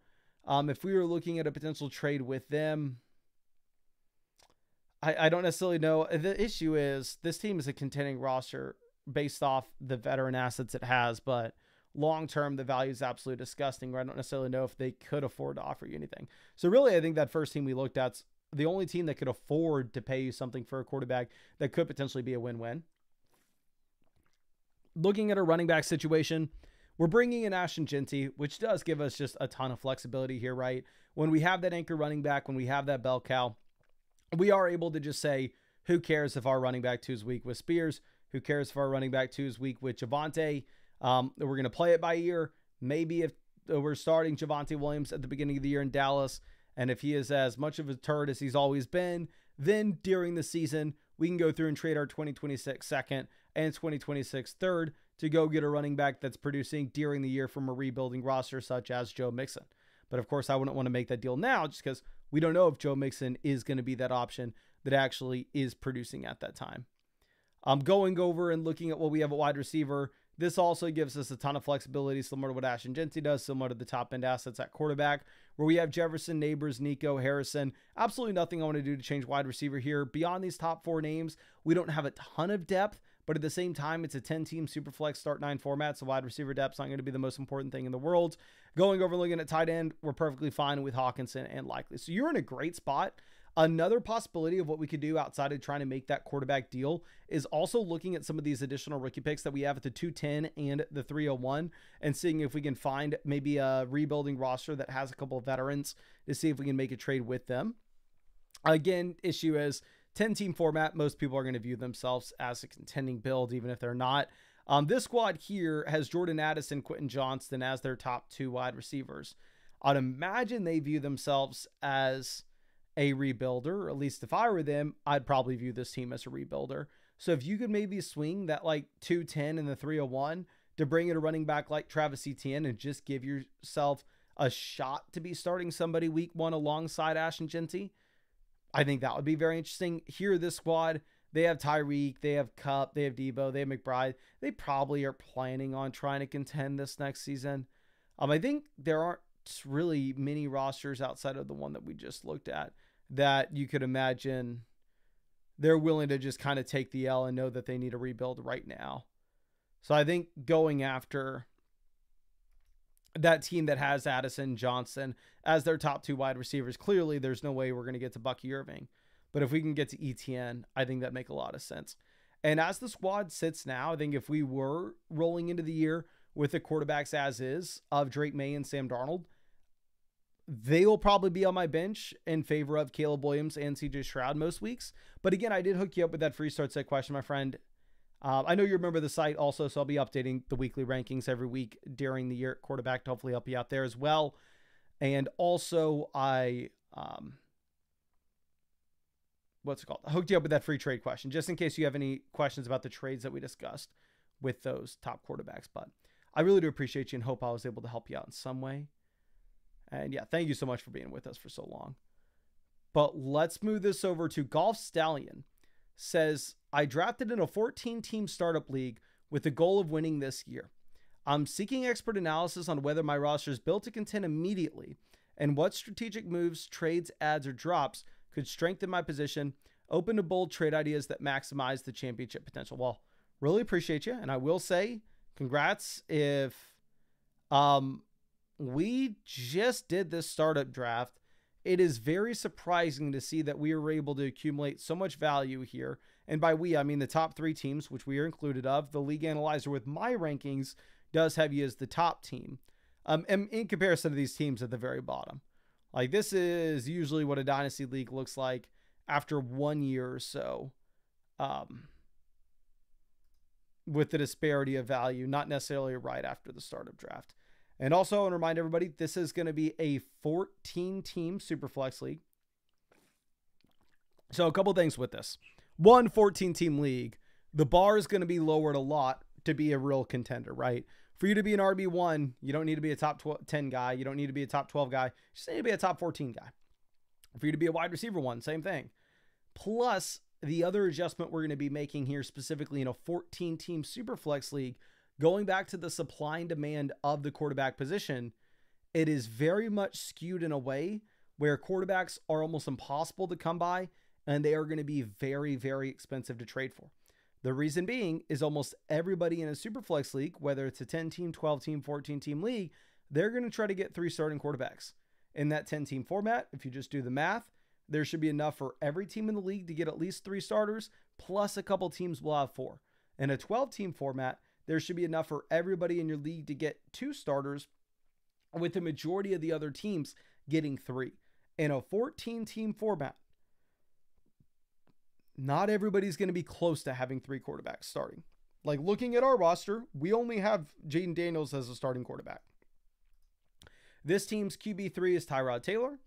if we were looking at a potential trade with them, I don't necessarily know. The issue is this team is a contending roster based off the veteran assets it has, but long-term, the value is absolutely disgusting, where I don't necessarily know if they could afford to offer you anything. So really, I think that first team we looked at's the only team that could afford to pay you something for a quarterback that could potentially be a win-win. Looking at a running back situation, we're bringing in Ashton Genty, which does give us just a ton of flexibility here, right? When we have that anchor running back, when we have that bell cow, we are able to just say, who cares if our running back 2 is weak with Spears? Who cares if our running back 2 is weak with Javonte? We're going to play it by ear. Maybe if we're starting Javonte Williams at the beginning of the year in Dallas, and if he is as much of a turd as he's always been, then during the season, we can go through and trade our 2026 second and 2026 third to go get a running back that's producing during the year from a rebuilding roster such as Joe Mixon. But of course, I wouldn't want to make that deal now just because we don't know if Joe Mixon is going to be that option that actually is producing at that time. I'm going over and looking at what we have at wide receiver. This also gives us a ton of flexibility, similar to what Ashton Jeanty does, similar to the top-end assets at quarterback, where we have Jefferson, Neighbors, Nico, Harrison. Absolutely nothing I want to do to change wide receiver here. Beyond these top 4 names, we don't have a ton of depth, but at the same time, it's a 10-team Superflex Start 9 format, so wide receiver depth's not going to be the most important thing in the world. Going over and looking at tight end, we're perfectly fine with Hawkinson and Likely. So you're in a great spot. Another possibility of what we could do outside of trying to make that quarterback deal is also looking at some of these additional rookie picks that we have at the 210 and the 301 and seeing if we can find maybe a rebuilding roster that has a couple of veterans to see if we can make a trade with them. Again, issue is 10-team format. Most people are going to view themselves as a contending build, even if they're not. This squad here has Jordan Addison, Quentin Johnston as their top 2 wide receivers. I'd imagine they view themselves as a rebuilder, or at least if I were them, I'd probably view this team as a rebuilder. So if you could maybe swing that like 210 and the 301 to bring in a running back like Travis Etienne and just give yourself a shot to be starting somebody week 1 alongside Ashton Jeanty, I think that would be very interesting. Here, this squad, they have Tyreek, they have Kupp, they have Debo, they have McBride. They probably are planning on trying to contend this next season. I think there aren't really many rosters outside of the one that we just looked at that you could imagine they're willing to just kind of take the L and know that they need a rebuild right now. So I think going after that team that has Addison, Johnson as their top 2 wide receivers, clearly there's no way we're going to get to Bucky Irving. But if we can get to ETN, I think that makes a lot of sense. And as the squad sits now, I think if we were rolling into the year with the quarterbacks as is of Drake May and Sam Darnold, they will probably be on my bench in favor of Caleb Williams and CJ Stroud most weeks. But again, I did hook you up with that free start set question, my friend. I know you remember the site also, so I'll be updating the weekly rankings every week during the year at quarterback to hopefully help you out there as well. And also, I hooked you up with that free trade question, just in case you have any questions about the trades that we discussed with those top quarterbacks. But I really do appreciate you and hope I was able to help you out in some way. And yeah, thank you so much for being with us for so long. But let's move this over to Golf Stallion. Says, I drafted in a 14-team startup league with the goal of winning this year. I'm seeking expert analysis on whether my roster is built to contend immediately and what strategic moves, trades, adds, or drops could strengthen my position. Open to bold trade ideas that maximize the championship potential. Well, really appreciate you. And I will say congrats if we just did this startup draft. It is very surprising to see that we were able to accumulate so much value here. And by we, I mean the top 3 teams, which we are included of. The league analyzer with my rankings does have you as the top team. And in comparison to these teams at the very bottom. Like, this is usually what a dynasty league looks like after 1 year or so. With the disparity of value, not necessarily right after the startup draft. And also, I want to remind everybody, this is going to be a 14-team Superflex League. So a couple things with this. 14-team league, the bar is going to be lowered a lot to be a real contender, right? For you to be an RB1, you don't need to be a top 10 guy. You don't need to be a top 12 guy. You just need to be a top 14 guy. For you to be a wide receiver 1, same thing. Plus, the other adjustment we're going to be making here, specifically in a 14-team Superflex League, going back to the supply and demand of the quarterback position, it is very much skewed in a way where quarterbacks are almost impossible to come by, and they are going to be very, very expensive to trade for. The reason being is almost everybody in a Superflex League, whether it's a 10-team, 12-team, 14-team league, they're going to try to get 3 starting quarterbacks. In that 10-team format, if you just do the math, there should be enough for every team in the league to get at least 3 starters, plus a couple teams will have 4. In a 12-team format, there should be enough for everybody in your league to get 2 starters, with the majority of the other teams getting 3. In a 14-team format, not everybody's going to be close to having 3 quarterbacks starting. Like, looking at our roster, we only have Jaden Daniels as a starting quarterback. This team's QB3 is Tyrod Taylor.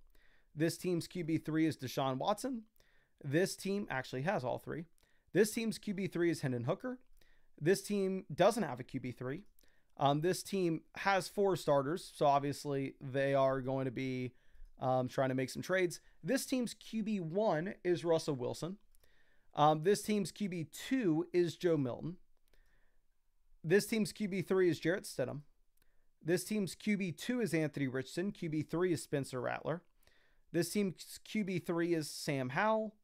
This team's QB3 is Deshaun Watson. This team actually has all 3. This team's QB3 is Hendon Hooker. This team doesn't have a QB3. This team has 4 starters, so obviously they are going to be trying to make some trades. This team's QB1 is Russell Wilson. This team's QB2 is Joe Milton. This team's QB3 is Jarrett Stidham. This team's QB2 is Anthony Richardson. QB3 is Spencer Rattler. This team's QB3 is Sam Howell.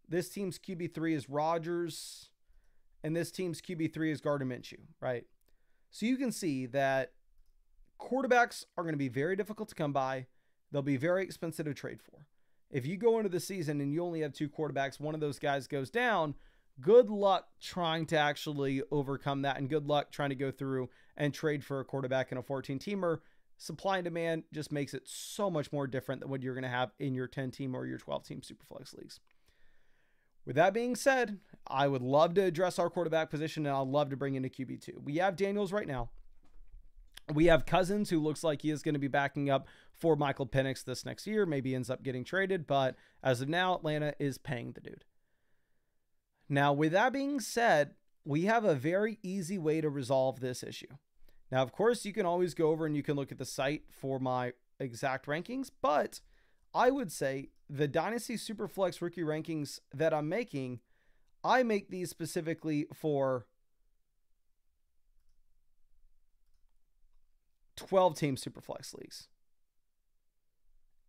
This team's QB3 is Rodgers. And this team's QB3 is Gardner Minshew, right? So you can see that quarterbacks are going to be very difficult to come by. They'll be very expensive to trade for. If you go into the season and you only have 2 quarterbacks, one of those guys goes down, good luck trying to actually overcome that, and good luck trying to go through and trade for a quarterback in a 14-teamer. Supply and demand just makes it so much more different than what you're going to have in your 10-team or your 12-team Superflex leagues. With that being said, I would love to address our quarterback position, and I'd love to bring in a QB2. We have Daniels right now. We have Cousins, who looks like he is going to be backing up for Michael Penix this next year. Maybe ends up getting traded, but as of now, Atlanta is paying the dude. Now, with that being said, we have a very easy way to resolve this issue. Now, of course, you can always go over and you can look at the site for my exact rankings, but I would say the Dynasty Superflex rookie rankings that I'm making, I make these specifically for 12-team Superflex leagues.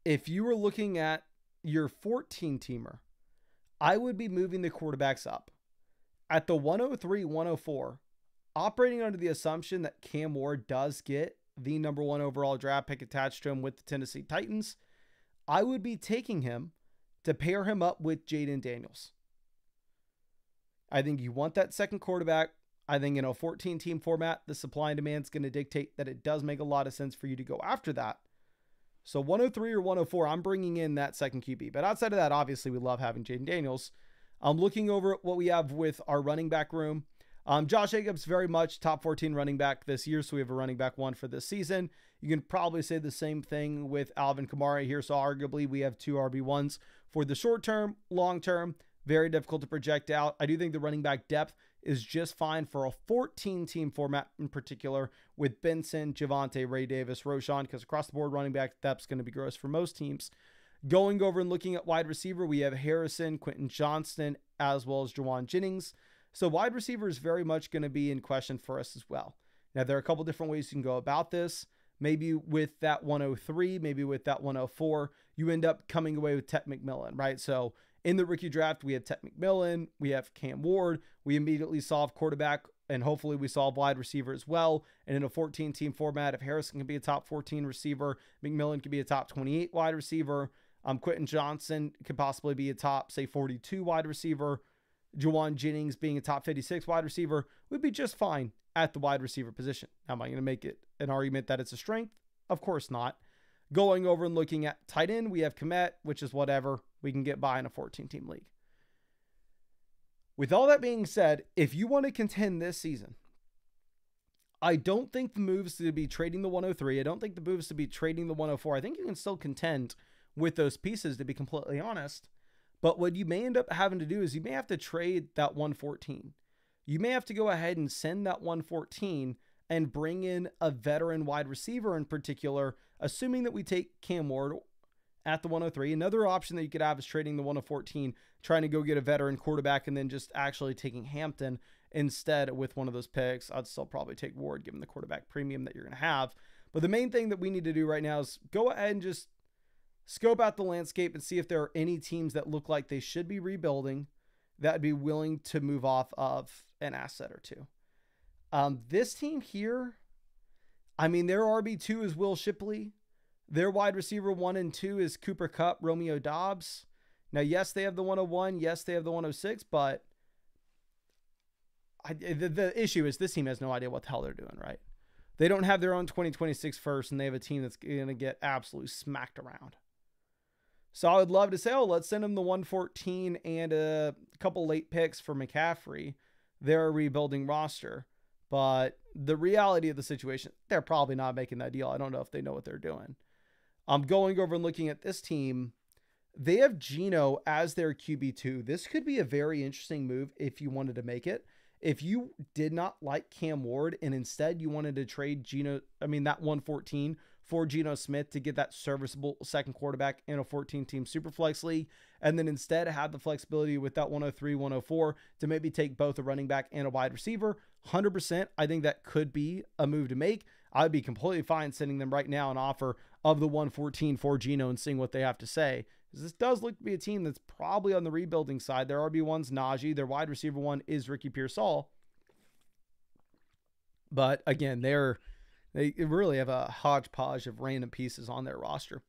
If you were looking at your 14-teamer, I would be moving the quarterbacks up. At the 103, 104, operating under the assumption that Cam Ward does get the number 1 overall draft pick attached to him with the Tennessee Titans, I would be taking him to pair him up with Jaden Daniels. I think you want that second quarterback. I think in a 14-team format, the supply and demand is going to dictate that it does make a lot of sense for you to go after that. So 103 or 104, I'm bringing in that second QB. But outside of that, obviously, we love having Jaden Daniels. I'm looking over what we have with our running back room. Josh Jacobs, very much top 14 running back this year, so we have a running back 1 for this season. You can probably say the same thing with Alvin Kamara here, so arguably we have 2 RB1s for the short term. Long term, very difficult to project out. I do think the running back depth is just fine for a 14-team format in particular with Benson, Javonte, Ray Davis, Roshan, because across the board running back depth is going to be gross for most teams. Going over and looking at wide receiver, we have Harrison, Quentin Johnston, as well as Juwan Jennings. So wide receiver is very much going to be in question for us as well. Now, there are a couple different ways you can go about this. Maybe with that 103, maybe with that 104, you end up coming away with Ted McMillan, right? So in the rookie draft, we have Ted McMillan, we have Cam Ward. We immediately solve quarterback, and hopefully we solve wide receiver as well. And in a 14-team format, if Harrison can be a top 14 receiver, McMillan could be a top 28 wide receiver. Quentin Johnson could possibly be a top, say, 42 wide receiver. Juwan Jennings being a top 56 wide receiver would be just fine at the wide receiver position. Now, am I going to make it an argument that it's a strength? Of course not. Going over and looking at tight end, we have Komet, which is whatever. We can get by in a 14-team league. With all that being said, if you want to contend this season, I don't think the moves to be trading the 103. I don't think the moves to be trading the 104. I think you can still contend with those pieces, to be completely honest. But what you may end up having to do is you may have to trade that 114. You may have to go ahead and send that 114 and bring in a veteran wide receiver in particular, assuming that we take Cam Ward at the 103. Another option that you could have is trading the 114, trying to go get a veteran quarterback, and then just actually taking Hampton instead with one of those picks. I'd still probably take Ward given the quarterback premium that you're going to have. But the main thing that we need to do right now is go ahead and just scope out the landscape and see if there are any teams that look like they should be rebuilding that would be willing to move off of an asset or two. This team here, I mean, their RB2 is Will Shipley. Their wide receiver 1 and 2 is Cooper Kupp, Romeo Doubs. Now, yes, they have the 101. Yes, they have the 106, but the issue is this team has no idea what the hell they're doing, right? They don't have their own 2026 first, and they have a team that's going to get absolutely smacked around. So I would love to say, oh, let's send them the 114 and a couple late picks for McCaffrey. They're a rebuilding roster. But the reality of the situation, they're probably not making that deal. I don't know if they know what they're doing. I'm going over and looking at this team. They have Geno as their QB2. This could be a very interesting move if you wanted to make it. If you did not like Cam Ward and instead you wanted to trade that 114 for Geno Smith to get that serviceable second quarterback in a 14-team Superflex league, and then instead have the flexibility with that 103, 104 to maybe take both a running back and a wide receiver, 100%, I think that could be a move to make. I'd be completely fine sending them right now an offer of the 114 for Geno and seeing what they have to say. This does look to be a team that's probably on the rebuilding side. Their RB1's Najee. Their wide receiver one is Ricky Pearsall. But again, they really have a hodgepodge of random pieces on their roster.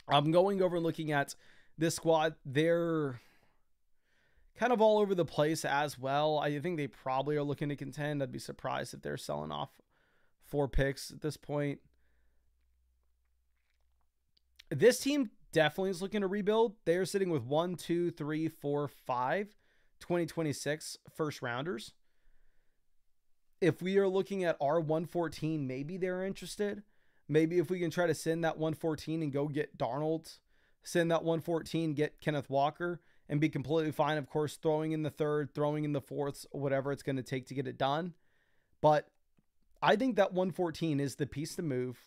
I'm going over and looking at this squad. They're kind of all over the place as well. I think they probably are looking to contend. I'd be surprised if they're selling off 4 picks at this point. This team definitely is looking to rebuild. They're sitting with 1, 2, 3, 4, 5 2026 first rounders. If we are looking at our 114, maybe they're interested. Maybe if we can try to send that 114 and go get Darnold, send that 114, get Kenneth Walker, and be completely fine, of course, throwing in the third, throwing in the fourths, whatever it's going to take to get it done. But I think that 114 is the piece to move,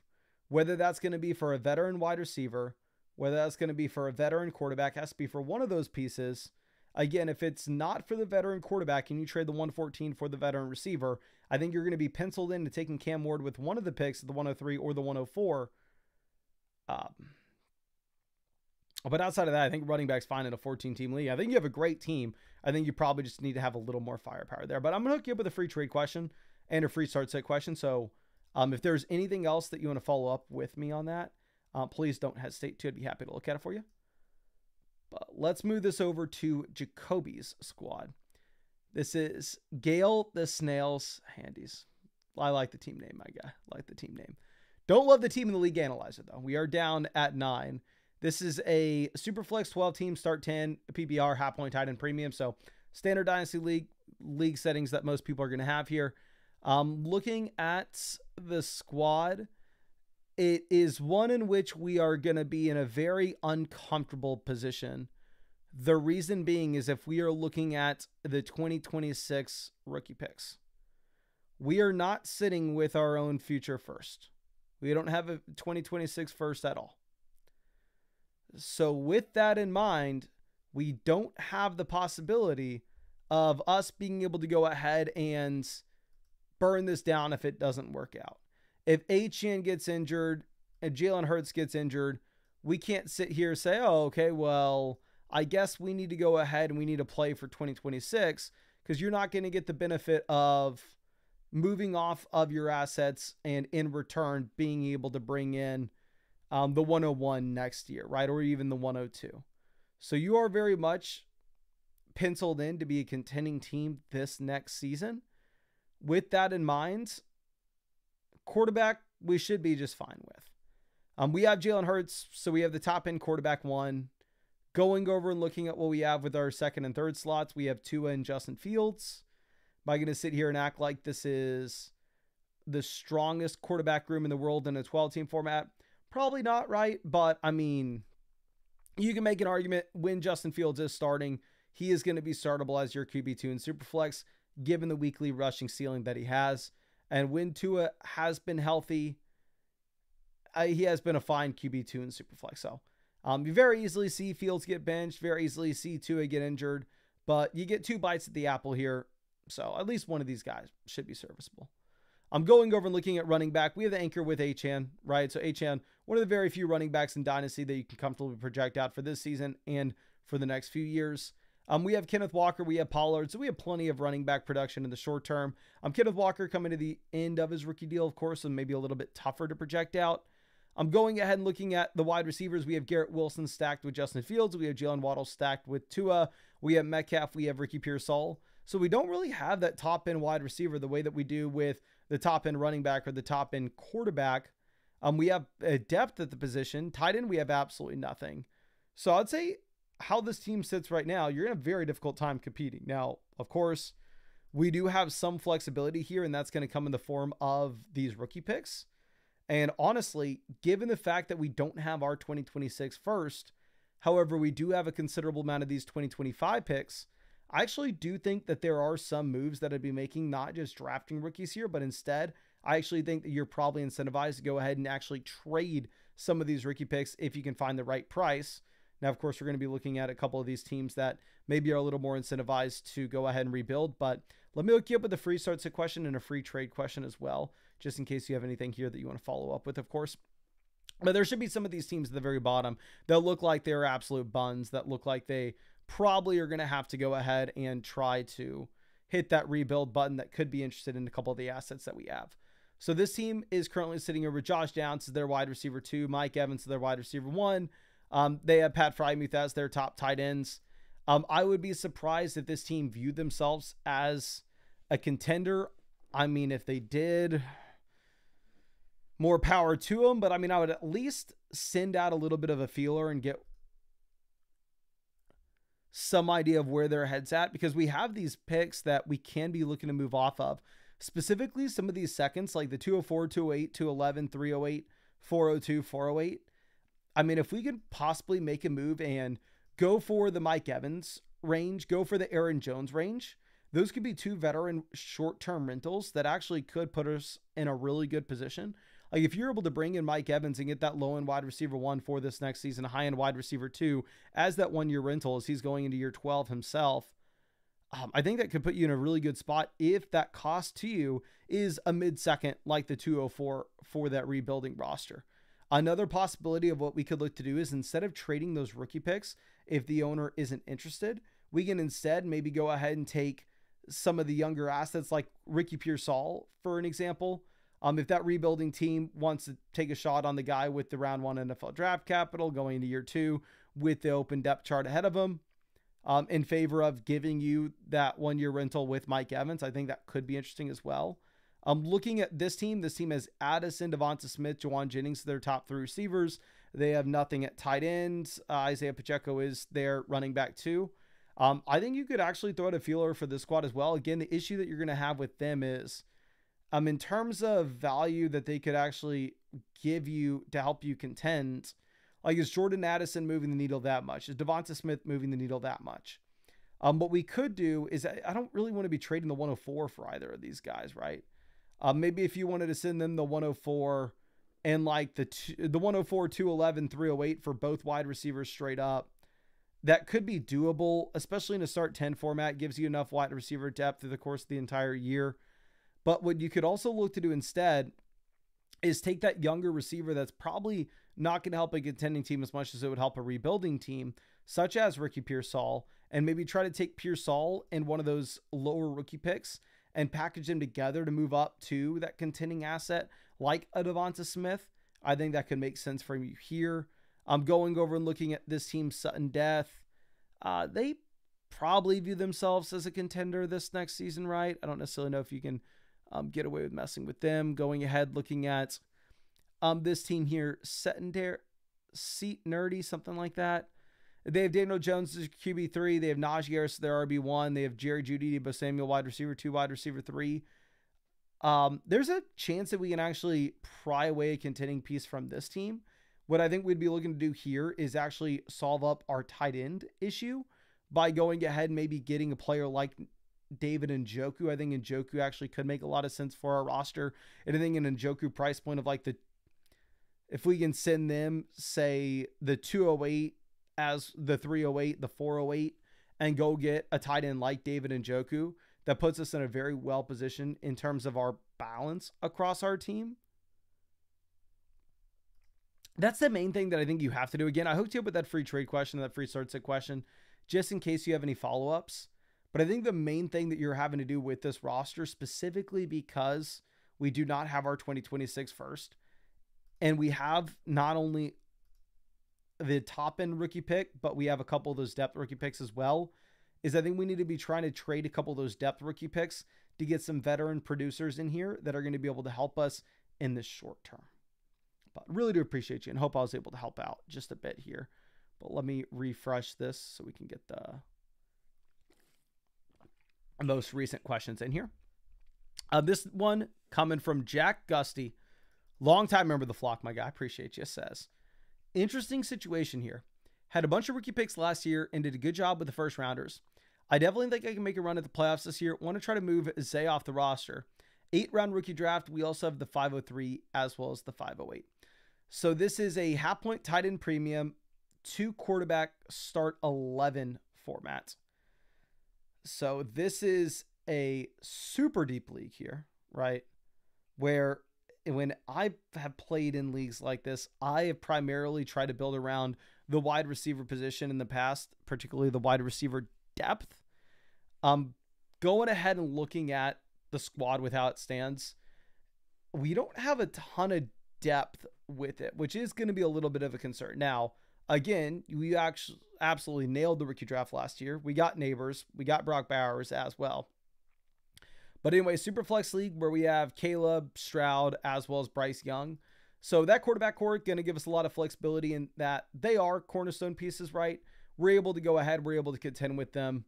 whether that's going to be for a veteran wide receiver, whether that's going to be for a veteran quarterback, has to be for one of those pieces. Again, if it's not for the veteran quarterback and you trade the 114 for the veteran receiver, I think you're going to be penciled into taking Cam Ward with one of the picks, the 103 or the 104. But outside of that, I think running back's fine in a 14-team league. I think you have a great team. I think you probably just need to have a little more firepower there. But I'm going to hook you up with a free trade question and a free start set question. So if there's anything else that you want to follow up with me on that, please don't hesitate to. I'd be happy to look at it for you. But let's move this over to Jacoby's squad. This is Gale the Snails Handies. I like the team name, my guy. I like the team name. Don't love the team in the league analyzer, though. We are down at 9. This is a Superflex 12-team, start 10, PPR, half point tight end premium. So standard Dynasty league settings that most people are going to have here. Looking at the squad, it is one in which we are going to be in a very uncomfortable position. The reason being is if we are looking at the 2026 rookie picks, we are not sitting with our own future first. We don't have a 2026 first at all. So with that in mind, we don't have the possibility of us being able to go ahead and burn this down if it doesn't work out. If Etienne gets injured and Jalen Hurts gets injured, we can't sit here and say, oh, okay, well, I guess we need to go ahead and we need to play for 2026 because you're not going to get the benefit of moving off of your assets and in return being able to bring in the 101 next year, right? Or even the 102. So you are very much penciled in to be a contending team this next season. With that in mind, quarterback, we should be just fine with. We have Jalen Hurts, so we have the top end quarterback 1. Going over and looking at what we have with our second and third slots, we have Tua and Justin Fields. Am I going to sit here and act like this is the strongest quarterback room in the world in a 12-team format? Probably not, right? But, I mean, you can make an argument when Justin Fields is starting, he is going to be startable as your QB2 in Superflex, given the weekly rushing ceiling that he has. And when Tua has been healthy, he has been a fine QB2 in Superflex. So you very easily see Fields get benched, very easily see Tua get injured, but you get 2 bites at the apple here. So at least one of these guys should be serviceable. I'm going over and looking at running back. We have the anchor with Etienne, right? So Etienne, one of the very few running backs in Dynasty that you can comfortably project out for this season and for the next few years. We have Kenneth Walker. We have Pollard. So we have plenty of running back production in the short term. Kenneth Walker coming to the end of his rookie deal, of course, and maybe a little bit tougher to project out. I'm going ahead and looking at the wide receivers. We have Garrett Wilson stacked with Justin Fields. We have Jalen Waddle stacked with Tua. We have Metcalf. We have Ricky Pearsall. So we don't really have that top end wide receiver the way that we do with the top end running back or the top end quarterback. We have a depth at the position. Tight end, we have absolutely nothing. So I'd say how this team sits right now, you're in a very difficult time competing. Now, of course, we do have some flexibility here, and that's going to come in the form of these rookie picks. And honestly, given the fact that we don't have our 2026 first, however, we do have a considerable amount of these 2025 picks, I actually do think that there are some moves that I'd be making, not just drafting rookies here, but instead, I actually think that you're probably incentivized to go ahead and actually trade some of these rookie picks if you can find the right price. Now, of course, we're going to be looking at a couple of these teams that maybe are a little more incentivized to go ahead and rebuild, but let me hook you up with a free start sit question and a free trade question as well, just in case you have anything here that you want to follow up with, of course. But there should be some of these teams at the very bottom that look like they're absolute buns, that look like they probably are going to have to go ahead and try to hit that rebuild button that could be interested in a couple of the assets that we have. So this team is currently sitting over Josh Downs as their wide receiver 2, Mike Evans as their wide receiver 1. They have Pat Frymuth as their top tight ends. I would be surprised if this team viewed themselves as a contender. I mean, if they did, more power to them. But I mean, I would at least send out a little bit of a feeler and get some idea of where their head's at, because we have these picks that we can be looking to move off of. Specifically, some of these seconds, like the 204, 208, 211, 308, 402, 408. I mean, if we could possibly make a move and go for the Mike Evans range, go for the Aaron Jones range, those could be 2 veteran short-term rentals that actually could put us in a really good position. Like if you're able to bring in Mike Evans and get that low-end wide receiver 1 for this next season, a high-end wide receiver 2 as that 1-year rental as he's going into year 12 himself, I think that could put you in a really good spot if that cost to you is a mid-second like the 204 for that rebuilding roster. Another possibility of what we could look to do is, instead of trading those rookie picks, if the owner isn't interested, we can instead maybe go ahead and take some of the younger assets like Ricky Pearsall, for an example. If that rebuilding team wants to take a shot on the guy with the round 1 NFL draft capital going into year 2 with the open depth chart ahead of him, in favor of giving you that 1-year rental with Mike Evans, I think that could be interesting as well. Looking at this team has Addison, Devonta Smith, Juwan Jennings, their top 3 receivers. They have nothing at tight ends. Isaiah Pacheco is their running back 2. I think you could actually throw out a feeler for this squad as well. Again, the issue that you're going to have with them is, in terms of value that they could actually give you to help you contend, like, is Jordan Addison moving the needle that much? Is Devonta Smith moving the needle that much? What we could do is, I don't really want to be trading the 104 for either of these guys, right? Maybe if you wanted to send them the 104 and like the 104, 211, 308 for both wide receivers straight up, that could be doable, especially in a start 10 format. Gives you enough wide receiver depth through the course of the entire year. But what you could also look to do instead is take that younger receiver that's probably not going to help a contending team as much as it would help a rebuilding team, such as Ricky Pearsall, and maybe try to take Pearsall and one of those lower rookie picks and package them together to move up to that contending asset like a Devonta Smith. I think that could make sense for you here. I'm going over and looking at this team's sudden death. They probably view themselves as a contender this next season, right? I don't necessarily know if you can get away with messing with them. Going ahead, looking at this team here, Seat Nerdy, something like that. They have Daniel Jones as QB3. They have Najee Harris as their RB1. They have Jerry Jeudy, Deebo Samuel, wide receiver 2, wide receiver 3. There's a chance that we can actually pry away a contending piece from this team. What I think we'd be looking to do here is actually solve up our tight end issue by going ahead and maybe getting a player like David Njoku. I think Njoku actually could make a lot of sense for our roster. And I think an Njoku price point of like if we can send them, say, the 208 as the 308, the 408, and go get a tight end like David Njoku, that puts us in a very well position in terms of our balance across our team. That's the main thing that I think you have to do. Again, I hooked you up with that free trade question, that free start sit question, just in case you have any follow-ups. But I think the main thing that you're having to do with this roster, specifically because we do not have our 2026 first, and we have not only the top end rookie pick, but we have a couple of those depth rookie picks as well, is I think we need to be trying to trade a couple of those depth rookie picks to get some veteran producers in here that are going to be able to help us in the short term. But really do appreciate you and hope I was able to help out just a bit here. But let me refresh this so we can get the most recent questions in here. This one coming from Jack Gusty, longtime member of the flock, my guy. Appreciate you. Says, interesting situation here. Had a bunch of rookie picks last year and did a good job with the first rounders. I definitely think I can make a run at the playoffs this year. Want to try to move Zay off the roster. 8-round rookie draft. We also have the 503 as well as the 508. So this is a half point tight end premium, 2 quarterback start 11 format. So this is a super deep league here, right? Where when I have played in leagues like this, I have primarily tried to build around the wide receiver position in the past, particularly the wide receiver depth. Going ahead and looking at the squad with how it stands, we don't have a ton of depth with it, which is going to be a little bit of a concern. Now, again, we actually absolutely nailed the rookie draft last year. We got Neighbors, we got Brock Bowers as well. But anyway, Superflex League where we have Caleb, Stroud, as well as Bryce Young. So that quarterback core going to give us a lot of flexibility in that they are cornerstone pieces, right? We're able to go ahead. We're able to contend with them.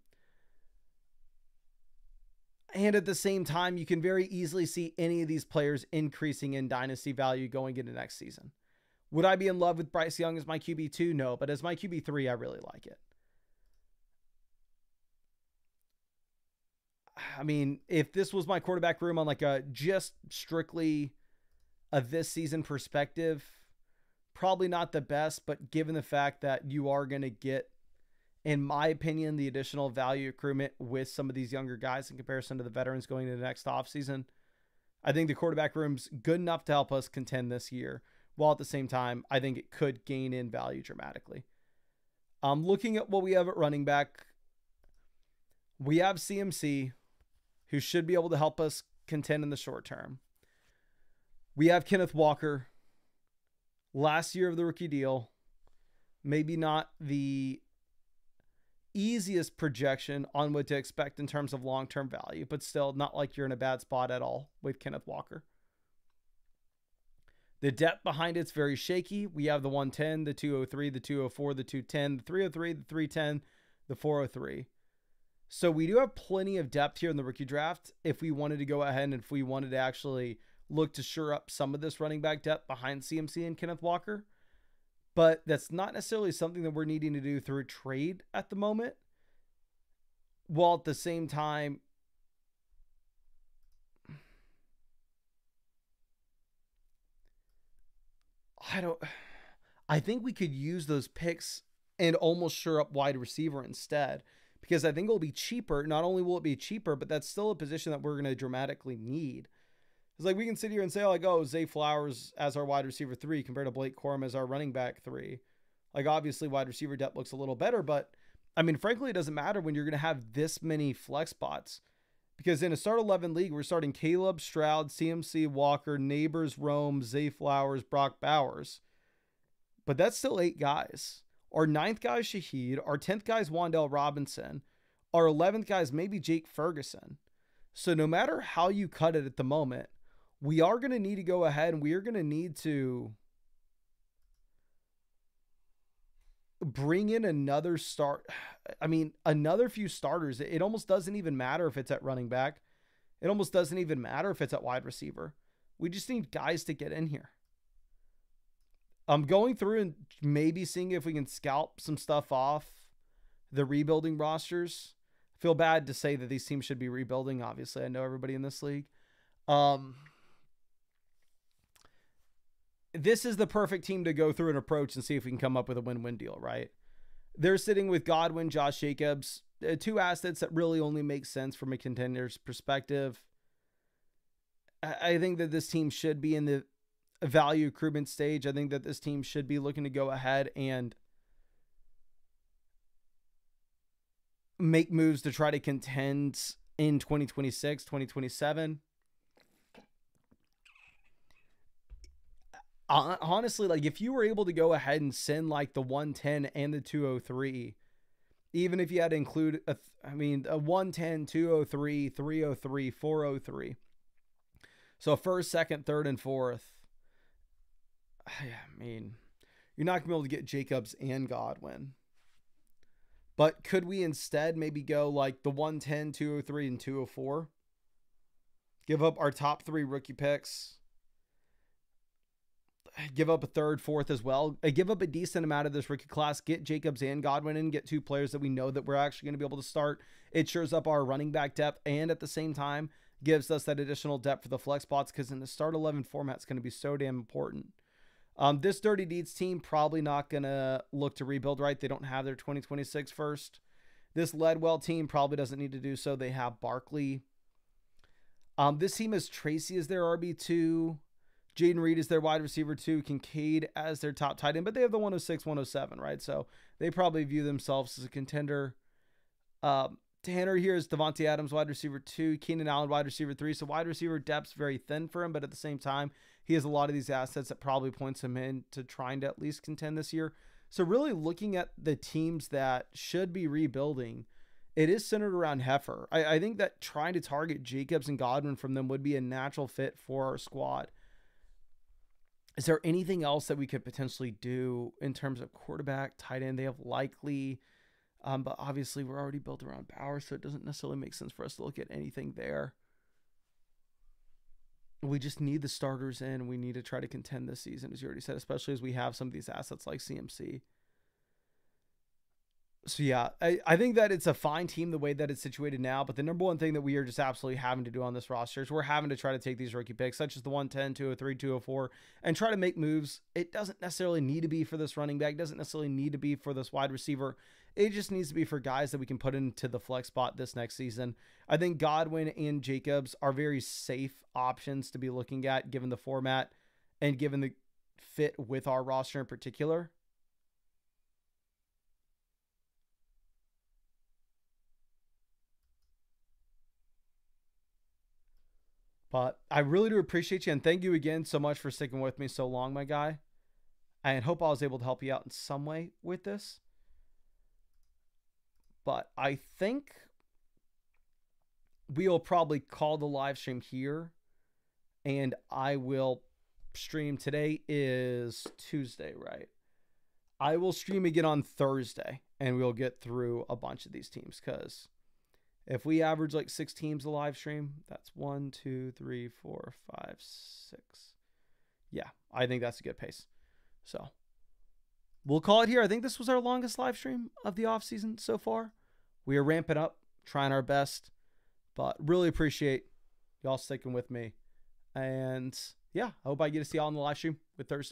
And at the same time, you can very easily see any of these players increasing in dynasty value going into next season. Would I be in love with Bryce Young as my QB2? No, but as my QB3, I really like it. I mean, if this was my quarterback room on like a just strictly a this season perspective, probably not the best, but given the fact that you are going to get, in my opinion, the additional value accruement with some of these younger guys in comparison to the veterans going into the next offseason, I think the quarterback room's good enough to help us contend this year. While at the same time, I think it could gain in value dramatically. Looking at what we have at running back, we have CMC, who should be able to help us contend in the short term. We have Kenneth Walker, last year of the rookie deal. Maybe not the easiest projection on what to expect in terms of long-term value, but still not like you're in a bad spot at all with Kenneth Walker. The depth behind it's very shaky. We have the 110, the 203, the 204, the 210, the 303, the 310, the 403. So we do have plenty of depth here in the rookie draft if we wanted to go ahead and if we wanted to actually look to shore up some of this running back depth behind CMC and Kenneth Walker. But that's not necessarily something that we're needing to do through trade at the moment. While at the same time, I think we could use those picks and almost shore up wide receiver instead. Because I think it'll be cheaper. Not only will it be cheaper, but that's still a position that we're going to dramatically need. It's like we can sit here and say, like, oh, Zay Flowers as our wide receiver 3 compared to Blake Corum as our running back 3. Like, obviously, wide receiver depth looks a little better. But, I mean, frankly, it doesn't matter when you're going to have this many flex spots. Because in a start 11 league, we're starting Caleb, Stroud, CMC, Walker, Neighbors, Rome, Zay Flowers, Brock Bowers. But that's still 8 guys. Our 9th guy is Shaheed. Our 10th guy is Wan'Dale Robinson. Our 11th guy is maybe Jake Ferguson. So no matter how you cut it at the moment, we are going to need to go ahead and we are going to need to bring in another another few starters. It almost doesn't even matter if it's at running back. It almost doesn't even matter if it's at wide receiver. We just need guys to get in here. I'm going through and maybe seeing if we can scalp some stuff off the rebuilding rosters. I feel bad to say that these teams should be rebuilding. Obviously, I know everybody in this league. This is the perfect team to go through and approach and see if we can come up with a win-win deal, right? They're sitting with Godwin, Josh Jacobs, 2 assets that really only make sense from a contender's perspective. I think that this team should be in the value accruement stage. I think that this team should be looking to go ahead and make moves to try to contend in 2026, 2027. Honestly, like if you were able to go ahead and send like the 110 and the 203, even if you had to include a 110, 203, 303, 403. So first, second, third, and fourth. I mean, you're not going to be able to get Jacobs and Godwin. But could we instead maybe go like the 110, 203, and 204? Give up our top 3 rookie picks. give up a third, fourth as well. Give up a decent amount of this rookie class. Get Jacobs and Godwin in. Get two players that we know that we're actually going to be able to start. It shores up our running back depth and at the same time gives us that additional depth for the flex spots because in the start 11 format, it's going to be so damn important. This Dirty Deeds team probably not going to look to rebuild, right? They don't have their 2026 first. This Ledwell team probably doesn't need to do so. They have Barkley. This team has Tracy as their RB2. Jaden Reed is their wide receiver 2. Kincaid as their top tight end, but they have the 106, 107, right? So they probably view themselves as a contender. Tanner here is Devontae Adams, wide receiver 2. Keenan Allen, wide receiver 3. So wide receiver depth's very thin for him, but at the same time, he has a lot of these assets that probably points him in to trying to at least contend this year. So really looking at the teams that should be rebuilding, it is centered around Heifer. I think that trying to target Jacobs and Godwin from them would be a natural fit for our squad. Is there anything else that we could potentially do in terms of quarterback, tight end? They have Likely, but obviously we're already built around Bauer, so it doesn't necessarily make sense for us to look at anything there. We just need the starters in. We need to try to contend this season, as you already said, especially as we have some of these assets like CMC. So yeah, I think that it's a fine team the way that it's situated now, but the number one thing that we are just absolutely having to do on this roster is we're having to try to take these rookie picks, such as the 110, 203, 204, and try to make moves. It doesn't necessarily need to be for this running back. It doesn't necessarily need to be for this wide receiver. It just needs to be for guys that we can put into the flex spot this next season. I think Godwin and Jacobs are very safe options to be looking at given the format and given the fit with our roster in particular. But I really do appreciate you, and thank you again so much for sticking with me so long, my guy. And hope I was able to help you out in some way with this. But I think we'll probably call the live stream here, and I will stream. Today is Tuesday, right? I will stream again on Thursday, and we'll get through a bunch of these teams because if we average like 6 teams a live stream, that's 1, 2, 3, 4, 5, 6. Yeah, I think that's a good pace. So we'll call it here. I think this was our longest live stream of the offseason so far. We are ramping up, trying our best, but really appreciate y'all sticking with me. And yeah, I hope I get to see y'all on the live stream with Thursday.